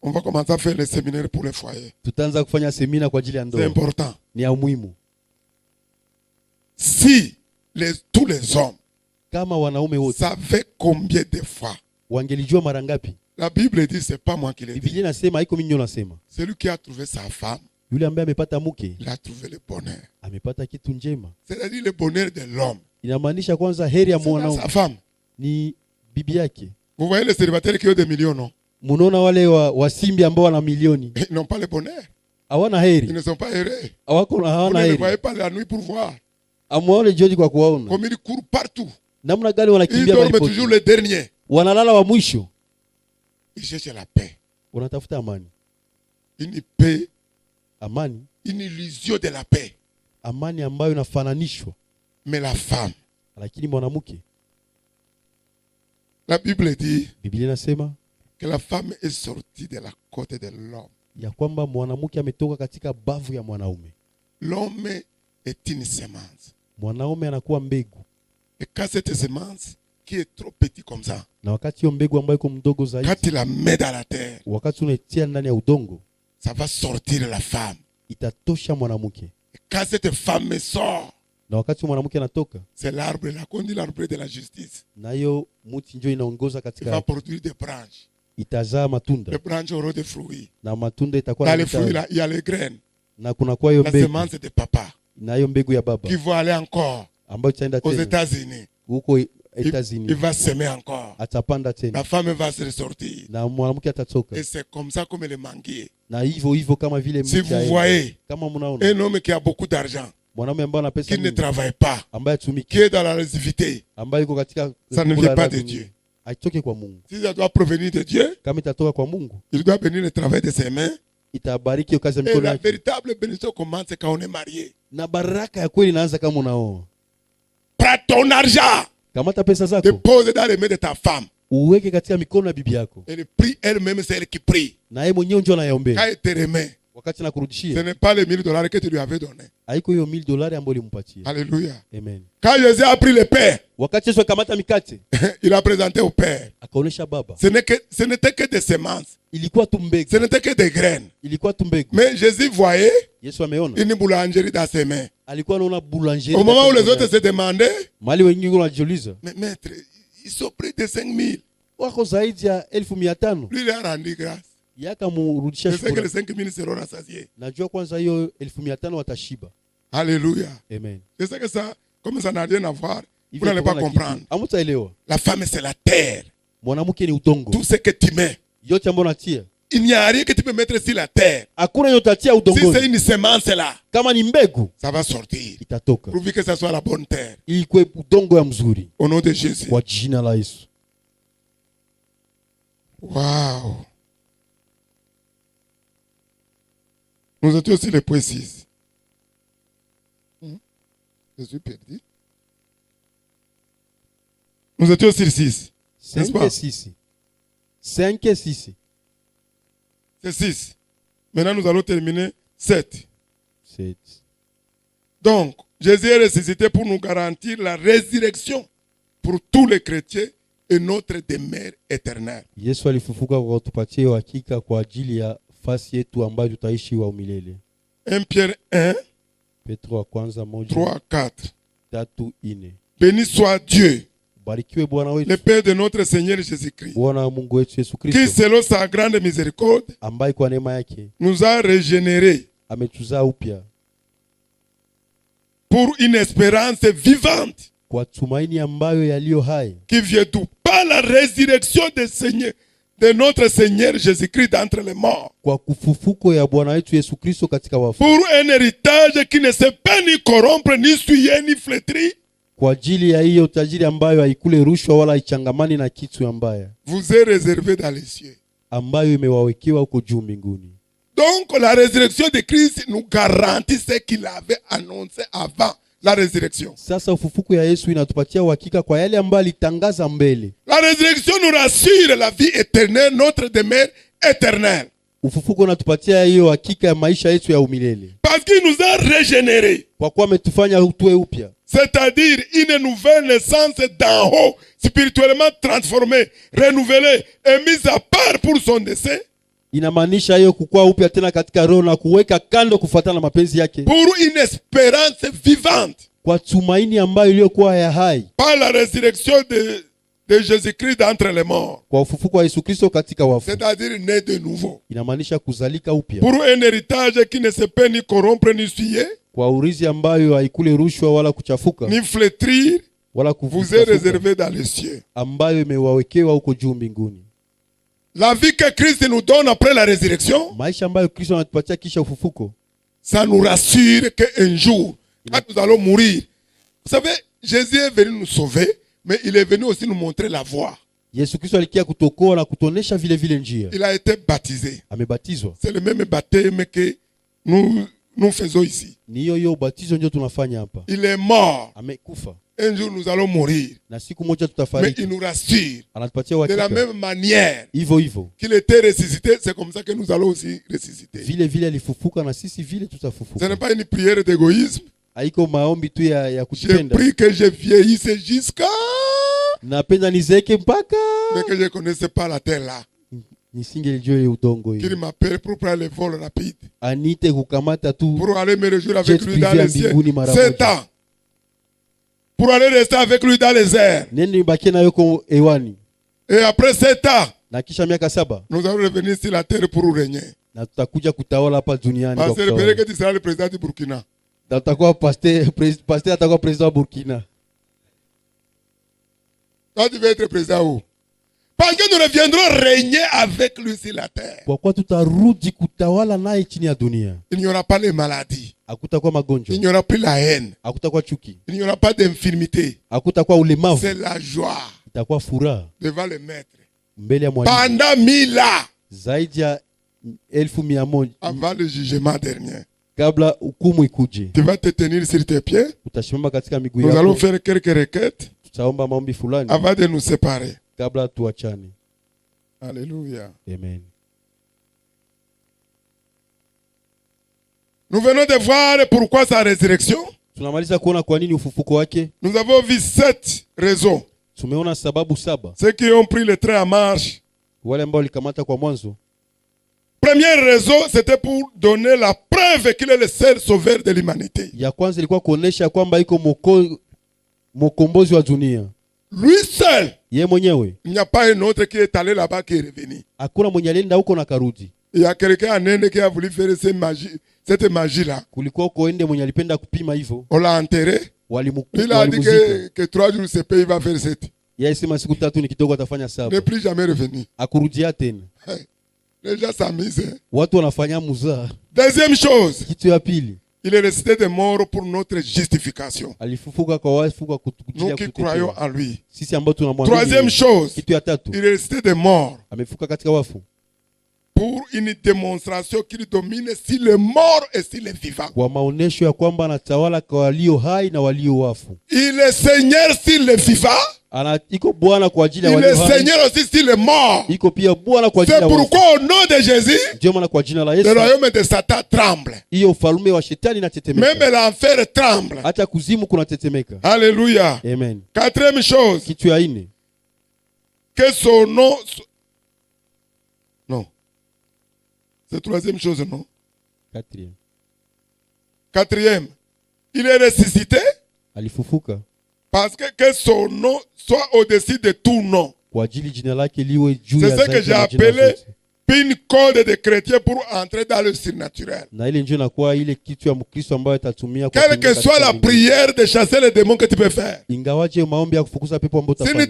on va commencer à faire les séminaires pour les foyers. tutaanza kufanya semina kwa ajili ya C'est ndoa. important. Ni ya muhimu. Si tous les hommes Kama wanaume wote savaient combien de fois, wangelijua mara ngapi, la Bible dit, c'est pas moi qui l'ai dit. Biblia inasema, haiko mimi ndio nasema. Celui qui a trouvé sa femme, Yule ambaye amepata mke il a trouvé le bonheur. amepata kitu njema. C'est-à-dire le bonheur de l'homme. Inamaanisha kwanza heri ya C'est pas mwanaume sa femme. ni bibi yake. Vous voyez les célibataires qui ont des millions, non? Munaona wale wasimbi ambao wana milioni Ils n'ont pas le bonheur. hawana Ils heri, ne sont pas heureux. hawako Vous hawana ne les heri. voyez pas la nuit pour voir. Amwaone jioni kwa kuwaona Comme ils courent partout. namna gani Ils wanakimbia dorment mahali toujours pote. le dernier. Wanalala wa mwisho, Ils cherchent la paix. wanatafuta amani. Une paix, Amani, une illusion de la paix. amani ambayo inafananishwa, Mais la femme, lakini mwanamke, la Bible dit Biblia inasema que la femme est sortie de la côte de l'homme. ya kwamba mwanamke ametoka katika bavu ya mwanaume. L'homme est une semence. Mwanaume anakuwa mbegu, Et quand cette semence, qui est trop petite comme ça, na wakati hiyo mbegu ambayo iko mdogo quand zaidi, tu la mets dans la terre, wakati unaitia ndani ya udongo, ça va sortir la femme. itatosha mwanamke. Et quand cette femme sort, Na wakati mwanamke anatoka, c'est l'arbre là qu'on dit l'arbre de la justice. na hiyo mti ndio inaongoza Il katika, va produire des branches. itazaa matunda, Les branches auront des fruits. na matunda itakuwa Dans na les fruits matawi. là, il y a les graines. Na kuna kwa hiyo La mbegu, semence de papa na hiyo mbegu ya baba qui va aller encore ambayo itaenda aux tena États-Unis. huko Il Etazini, va semer encore. atapanda tena La femme va se ressortir. na mwanamke atatoka. Et c'est comme ça comme le manguier. Na hivyo hivyo kama vile Si mti vous aenda. voyez Kama mnaona un homme qui a beaucoup d'argent, mwanaume ambaye ana pesa qui ne nyingi, travaille pas, ambaye atumiki, qui est dans la lésivité, ambaye yuko katika ça ne kula vient pas raha de dunia, Dieu. haitoke kwa Mungu. Si ça doit provenir de Dieu, Kama itatoka kwa Mungu, il doit bénir le travail de ses mains. itabariki hiyo kazi ya Et mikono la yake, véritable bénédiction commence quand on est marié. na baraka ya kweli inaanza kama unaoa. Prends ton argent, Kamata pesa zako dépose dans les mains de ta femme. uweke katika mikono ya bibi yako, Elle prie elle-même, c'est elle qui prie. na yeye mwenyewe ndio Quand anayeombea. elle te remet, Wakati ce nakurudishia, n'est pas les $1000 que tu lui avais donné. haiko hiyo $1000 ambayo ulimpatia. Alléluia. Amen. Quand Jésus a pris le pain, Wakati Yesu akamata mikate, il a présenté au Père. akaonesha baba, Ce n'était que des semences. ilikuwa tu mbegu, Ce n'était que des graines. ilikuwa tu mbegu. Mais Jésus voyait Yesu ameona, une boulangerie dans ses mains. alikuwa anaona boulangerie. Au moment où les katika autres se demandaient, mali wengine wanajiuliza mais maître, ils sont pris de 5000. wako zaidi ya 1500. Lui, il a rendu grâce. Yakamrudishia Je sais que les shukrani. 5000 seront rassasiés. Najua kwanza hiyo 1500 watashiba. Alléluia. Amen. Je sais que ça, comme ça n'a rien à voir, vous Hivyo n'allez pas kuna comprendre. kitu. Hamtaelewa. La femme, c'est la terre. Mwanamke ni udongo. Tout ce que tu mets, Yote ambayo unatia, il n'y a rien que tu peux mettre sur la terre. hakuna yote utatia Si c'est udongoni. une semence là, Kama ni mbegu ça va sortir. itatoka. Pourvu que ça soit la bonne terre. Ili kuwe udongo ya mzuri Au nom de Jésus. kwa jina la Yesu. Waouh. Nous étions sur le point 6. Je suis perdu. Nous étions sur 6. N'est-ce pas? 5 et 6. C'est 6. Maintenant, nous allons terminer 7. 7. Donc, Jésus est ressuscité pour nous garantir la résurrection pour tous les chrétiens et notre demeure éternelle. Yesu alifufuka kwa kutupatia uhakika kwa ajili ya fasi yetu ambayo tutaishi wa milele. 1 Pierre 1, Petro wa kwanza 3, 1, 4. 3, 4. Béni soit Dieu, Barikiwe Bwana le wetu, Père de notre Seigneur Jésus-Christ, Bwana wa Mungu wetu Yesu qui Kristo, selon sa grande miséricorde ambaye kwa neema yake nous a régénérés ametuzaa upya pour une espérance vivante kwa tumaini ambayo yaliyo hai, qui vient d'où? Par la résurrection de notre Seigneur Jésus-Christ d'entre les morts, kwa kufufuko ya Bwana wetu Yesu Kristo katika wafu, pour un héritage qui ne se peut ni corrompre, ni souiller, ni flétrir, kwa ajili ya hiyo tajiri ambayo haikule rushwa wala haichangamani na kitu ambaya, vous est réservé dans les cieux. ambayo imewawekewa huko juu mbinguni. Donc la résurrection de Christ nous garantit ce qu'il avait annoncé avant la résurrection. Sasa ufufuko ya Yesu inatupatia uhakika kwa yale ambayo alitangaza mbele. La résurrection nous rassure la vie éternelle, notre demeure éternelle. Ufufuko unatupatia hiyo hakika ya maisha yetu ya umilele, Parce qu'il nous a régénérés. kwa kuwa ametufanya tuwe upya, C'est-à-dire une nouvelle naissance d'en haut, spirituellement transformée, renouvelée et mise à part pour son dessein. inamaanisha hiyo kukua upya tena katika roho na kuweka kando kufuatana na mapenzi yake, Pour une espérance vivante. kwa tumaini ambayo iliyokuwa ya hai, Par la résurrection de Jésus-Christ d'entre les morts. kwa ufufuko wa Yesu Kristo katika wafu. C'est-à-dire né de nouveau. Inamaanisha kuzalika upya, Pour un héritage qui ne se peut ni corrompre, ni souiller, kwa urithi ambayo haikule rushwa wala kuchafuka ni flétrir, wala vous est kuchafuka, réservé dans les cieux. ambayo imewawekewa huko juu mbinguni. La vie que Christ nous donne après la résurrection, Maisha ambayo Kristo anatupatia kisha ufufuko, ça nous rassure qu'un jour, quand nous allons mourir, vous savez, Jésus est venu nous sauver, mais il est venu aussi nous montrer la voie. Yesu Kristo alikia kutokoa na kutonesha vile vile njia. Il a été baptisé. Amebatizwa, C'est le même baptême que nous faisons ici. ni hiyo hiyo ubatizo ndio tunafanya hapa. Il est mort. Amekufa Un jour, nous allons mourir. na siku moja Mais tutafariki. il nous rassure. Anatupatia De la uhakika même manière hivyo hivyo, qu'il était ressuscité, c'est comme ça que nous allons aussi ressusciter. vile vile alifufuka na sisi vile Ce n'est tutafufuka. pas une prière d'égoïsme. Haiko maombi tu ya J'ai kutupenda, pris que je vieillisse jusqu'à... napenda nizeeke mpaka Mais que je ne connaissais pas la terre là. nisingelijua ile udongo Qu'il hiyo, m'appelle pour prendre le vol rapide. anite kukamata tu Pour aller me réjouir avec jet lui dans privé les cieux. mbinguni mara 7 moja. ans. Pour aller rester avec lui dans les airs. neni nibakie nayo ko hewani, Et après 7 ans, na kisha miaka 7 nous allons revenir sur la terre pour régner. na tutakuja kutawala hapa duniani kwa Parce que kutawala. que tu seras le président du Burkina. Na tutakuwa pasteur atakuwa president wa Burkina. Toi, tu veux être président où? Parce que nous reviendrons régner avec lui sur la terre. Kwa kuwa tutarudi kutawala naye chini ya dunia. Il n'y aura pas les maladies. Hakutakuwa Il magonjwa, n'y aura plus la haine. hakutakuwa chuki, Il n'y aura pas d'infirmité. hakutakuwa ulemavu, C'est la joie itakuwa furaha devant le maître. mbele ya mwalimu. Pendant 1000 ans, Zaidi ya 1100 avant le jugement dernier, kabla hukumu ikuje, tu vas te tenir sur tes pieds. utasimama katika miguu Nous allons yako, faire quelques requêtes tutaomba maombi fulani avant de nous séparer. kabla tuachane. Alléluia. Amen. Nous venons de voir pourquoi sa résurrection. Tunamaliza kuona kwa nini ufufuko wake. Nous avons vu 7 raisons. Tumeona sababu 7, Ceux qui ont pris le train en marche. wale ambao walikamata kwa mwanzo. Première raison, c'était pour donner la preuve qu'il est le seul sauveur de l'humanité. Ya kwanza ilikuwa kuonesha kwamba iko mkombozi wa dunia, Lui seul. yeye mwenyewe. Il n'y a pas un autre qui est allé là-bas qui est revenu. Hakuna mwenye alienda huko na karudi. Il y a quelqu'un en Inde qui a voulu faire cette magie-là. Kulikuwa uko ende mwenye alipenda kupima hivyo, On l'a enterré. Il a dit walimuzika. que 3 jours c'est payé, il va faire 7. Yeye sema siku 3 ni kidogo, atafanya Ne 7, plus jamais revenu. akurudia tena. Les gens s'amusent. Watu wanafanya muzaa. Deuxième chose, Kitu ya pili, il est ressuscité des morts pour notre justification. alifufuka kwa wafu kwa kutukutia Nous qui croyons kutetea en lui. sisi ambao tunamwamini. Troisième chose, Kitu ya tatu, il est ressuscité des morts amefuka katika wafu pour une démonstration qu'il domine sur les morts et sur les vivants. kwa maonesho ya kwamba anatawala kwa walio hai na walio wafu. Il est Seigneur sur les vivants. Iko Bwana kwa ajili ya Il walio est hai, Seigneur aussi sur les morts. iko pia Bwana kwa ajili C'est ya wafu. pourquoi au nom de Jésus, Ndio maana kwa jina la le Yesu royaume de Satan tremble. hiyo ufalme wa shetani inatetemeka, Même l'enfer tremble. hata kuzimu kunatetemeka. Alléluia. Amen. Quatrième chose, Kitu ya 4, que son nom... Non. C'est troisième chose, non? Quatrième. Quatrième. Il est ressuscité Alifufuka parce que son nom soit au-dessus de tout nom. kwa ajili jina lake liwe juu C'est ya ce que zaidi j'ai ya majina appelé zote. une code de chrétien pour entrer dans le surnaturel. Na ile ndio inakuwa ile kitu ya Mkristo ambayo atatumia kwa Quelle kuingia que soit katika la mbinguni. prière de chasser les démons que tu peux faire. Ingawaje maombi ya kufukuza pepo ambayo Si utafanya.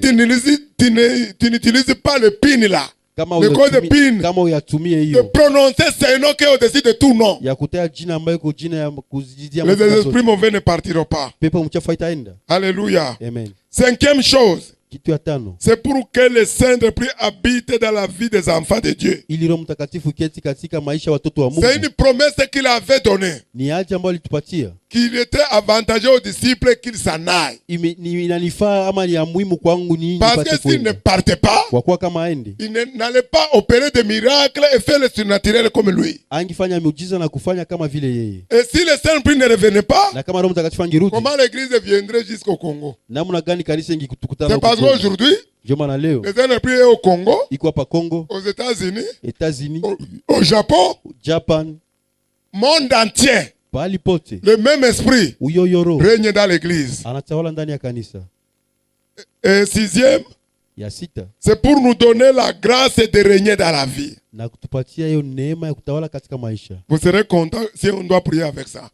tu n'utilises pas le pin là, Kama le code de pin, kama uyatumie de hiyo prononcer ce nom qui est au-dessus de tout nom. ya kutea jina ambayo iko jina ya kuzidia Les majina esprits zote. mauvais ne partiront pas. Pepo mchafu itaenda. Alléluia. Amen. Cinquième chose, Kitu ya tano, c'est pour que le Saint-Esprit habite dans la vie des enfants de Dieu. ili Roho Mtakatifu keti katika maisha ya watoto wa Mungu. C'est une promesse qu'il avait donnée, Ni ahadi ambayo alitupatia. qu'il était avantageux aux disciples qu'ils s'en aillent. Inanifaa ama ni ya muhimu kwangu ni Parce nipate que s'ils ne kwenda. partaient pas, Kwa kuwa kama aende, ils n'allaient pas opérer des miracles et faire le surnaturel comme lui. angefanya miujiza na kufanya kama vile yeye. Et si le Saint-Esprit ne revenait pas, Na kama Roho Mtakatifu angerudi, comment l'église viendrait jusqu'au Congo? namna gani kanisa ingekutukutana C'est huko parce Kongo? qu'aujourd'hui, Ndio maana leo le Saint-Esprit est au Congo, iko hapa Kongo, aux États-Unis, États-Unis, au Japon, Japan, monde entier. pahali pote. Le même esprit Huyo yoro règne dans l'église. anatawala ndani ya kanisa. Et sixième, Ya sita, c'est pour nous donner la grâce de régner dans la vie. na kutupatia hiyo neema ya kutawala katika maisha. Vous serez content si on doit prier avec ça.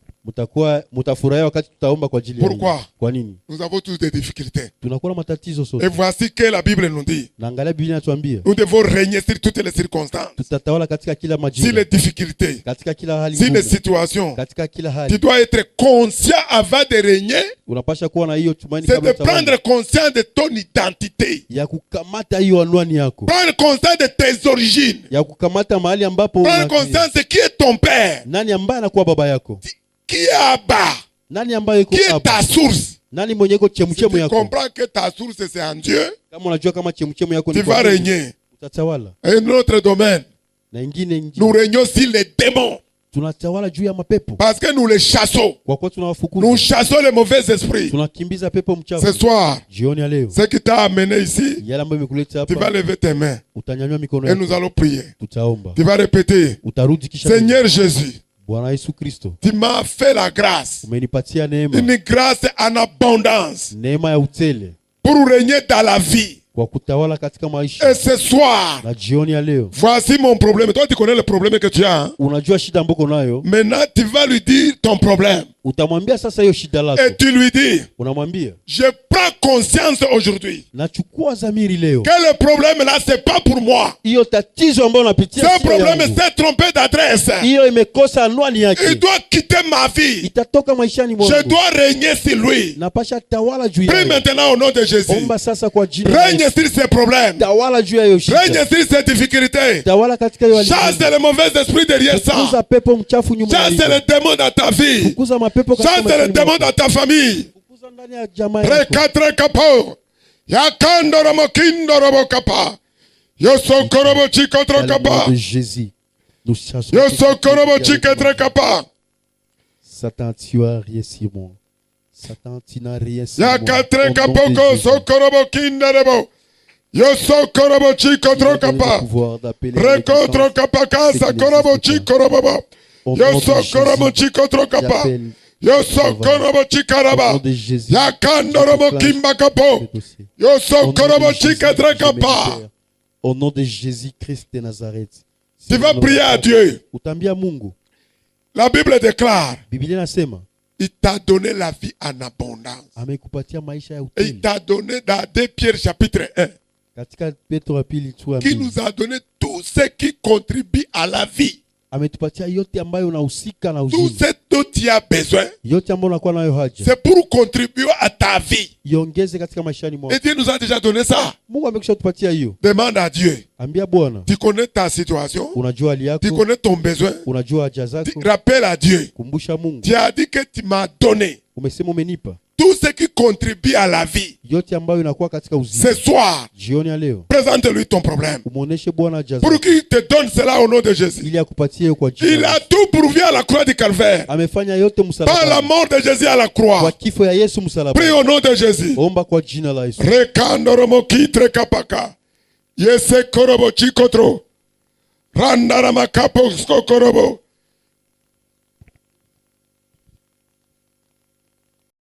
Mutafurahia wakati tutaomba kwa ajili ya Pourquoi? hili. Kwa nini? Nous avons tous des difficultés. Tunakuwa na matatizo Et sote. voici que la Bible nous dit. Na angalia Biblia inatuambia Nous devons régner sur toutes les circonstances, tutatawala katika kila sur majira, les difficultés, katika kila hali sur les ngumu, situations. katika kila Tu hali. dois être conscient avant de régner. Unapasha kuwa na hiyo tumaini C'est kabla de prendre utawala, conscience de ton identité. ya kukamata hiyo anwani yako, Prendre conscience de tes origines. ya kukamata mahali ambapo Prendre conscience de qui est ton père. nani ambaye anakuwa baba yako, Qui est Abba. nani ambaye iko Qui est hapa, ta source. nani mwenye iko Si chemuchemu tu yako. comprends que ta source c'est en Dieu, Kama unajua kama chemuchemu yako tu ni vas kwa Mungu, régner. utatawala. Et notre domaine, Na ingine nous régnons sur les démons. tunatawala juu ya mapepo, Parce que nous les chassons. kwa kuwa Nous tunawafukuza, chassons les mauvais esprits. tunakimbiza pepo Ce mchafu. soir, Jioni ya leo, ce qui t'a amené ici, yale ambayo imekuleta tu vas hapa, lever tes mains utanyanyua mikono et nous yako, allons prier. tutaomba, Tu vas répéter, utarudi kisha, Seigneur Jésus, Bwana Yesu Kristo, tu m'as fait la grâce, umenipatia neema, une grâce en abondance neema ya utele pour régner dans la vie. kwa kutawala katika maisha. Et ce soir, Na jioni ya leo, voici mon problème. Toi, tu connais le problème que tu as. Hein? unajua shida ambayo uko nayo, Maintenant, tu vas lui dire ton problème. utamwambia sasa hiyo shida lako, Et tu lui dis, unamwambia je prends conscience aujourd'hui nachukua dhamiri leo, que le problème là, c'est pas pour moi. hiyo tatizo ambayo unapitia Ce sio problème yangu. s'est trompé d'adresse. Hiyo imekosa anwani Il yake, doit quitter ma vie. itatoka maishani Je mwangu, dois régner sur lui. napasha tawala juu Prie yake. maintenant au nom de Jésus. Omba sasa kwa jina la Règne Yesu. sur ces problèmes. Tawala juu ya hiyo Règne shida, sur ces difficultés. tawala katika hiyo hali. Chasse les mauvais esprits derrière ça. Fukuza pepo mchafu nyuma ya Chasse hiyo. les démons dans ta vie. Fukuza mapepo katika Chasse les maishani démons mwako. dans ta famille. Fukuza ndani ya jamaa Tre yako. quatre capo. Yakando romo kindo robo kapa. Yo sokorobo chiko tro Dans le nom kapa. de Jésus, nous chassons Yo tout ce qui sokorobo est chiko avec tro moi. kapa. Satan, tu as rien sur moi. Satan, tu n'as rien sur moi. Ya quatre Au nom de kapoko Jésus, sokorobo kindo robo. Yo sokorobo chiko tu tro as donné le kapa. pouvoir d'appeler les Reko tro naissances. kapa kasa korobo chiko robo. Au Yo nom de sokorobo Jésus, chiko tro kapa. j'appelle Yo sokorobo au chikaraba. nom de Jésus. Ya kando robo kimba kapo. ce dossier. Yo Au nom de sokorobo Jésus, chika tro je me kapa. libère. Au nom de Jésus-Christ de Nazareth. Tu vas prier à Dieu. Utambia Mungu. La Bible déclare, Biblia inasema il t'a donné la vie en abondance. amekupatia maisha ya Et utele. il t'a donné dans 2 Pierre chapitre 1, Katika Petro wa pili sura qui mbili, nous a donné tout ce qui contribue à la vie. ametupatia yote ambayo unahusika na Tout uzima, ce dont tu as besoin, yote ambayo unakuwa nayo haja, c'est pour contribuer à ta vie. iongeze katika maishani Et mwako. Dieu nous a déjà donné ça. Mungu amekwisha tupatia hiyo. Demande à Dieu. Ambia Bwana, Tu connais ta situation, unajua hali tu yako, connais ton besoin. unajua haja Tu zako, rappelles à Dieu. kumbusha Mungu. Tu as dit que tu m'as donné Umesema umenipa tout ce qui contribue à la vie. yote ambayo inakuwa katika Ce uzima. soir, Jioni ya leo présente-lui ton problème. umuoneshe Bwana haja Pour zako qu'il te donne cela au nom de Jésus. ili akupatie hiyo kwa jina Il la a Yesu. tout prouvé à la croix du Calvaire. Amefanya yote Par la msalabani, mort de Jésus à la kwa croix. kifo ya Yesu Prie msalabani. au nom de Jésus. Omba kwa jina la Yesu. Rekando romo kitre kapaka. Yese korobo chikotro. Randara makapo skokorobo.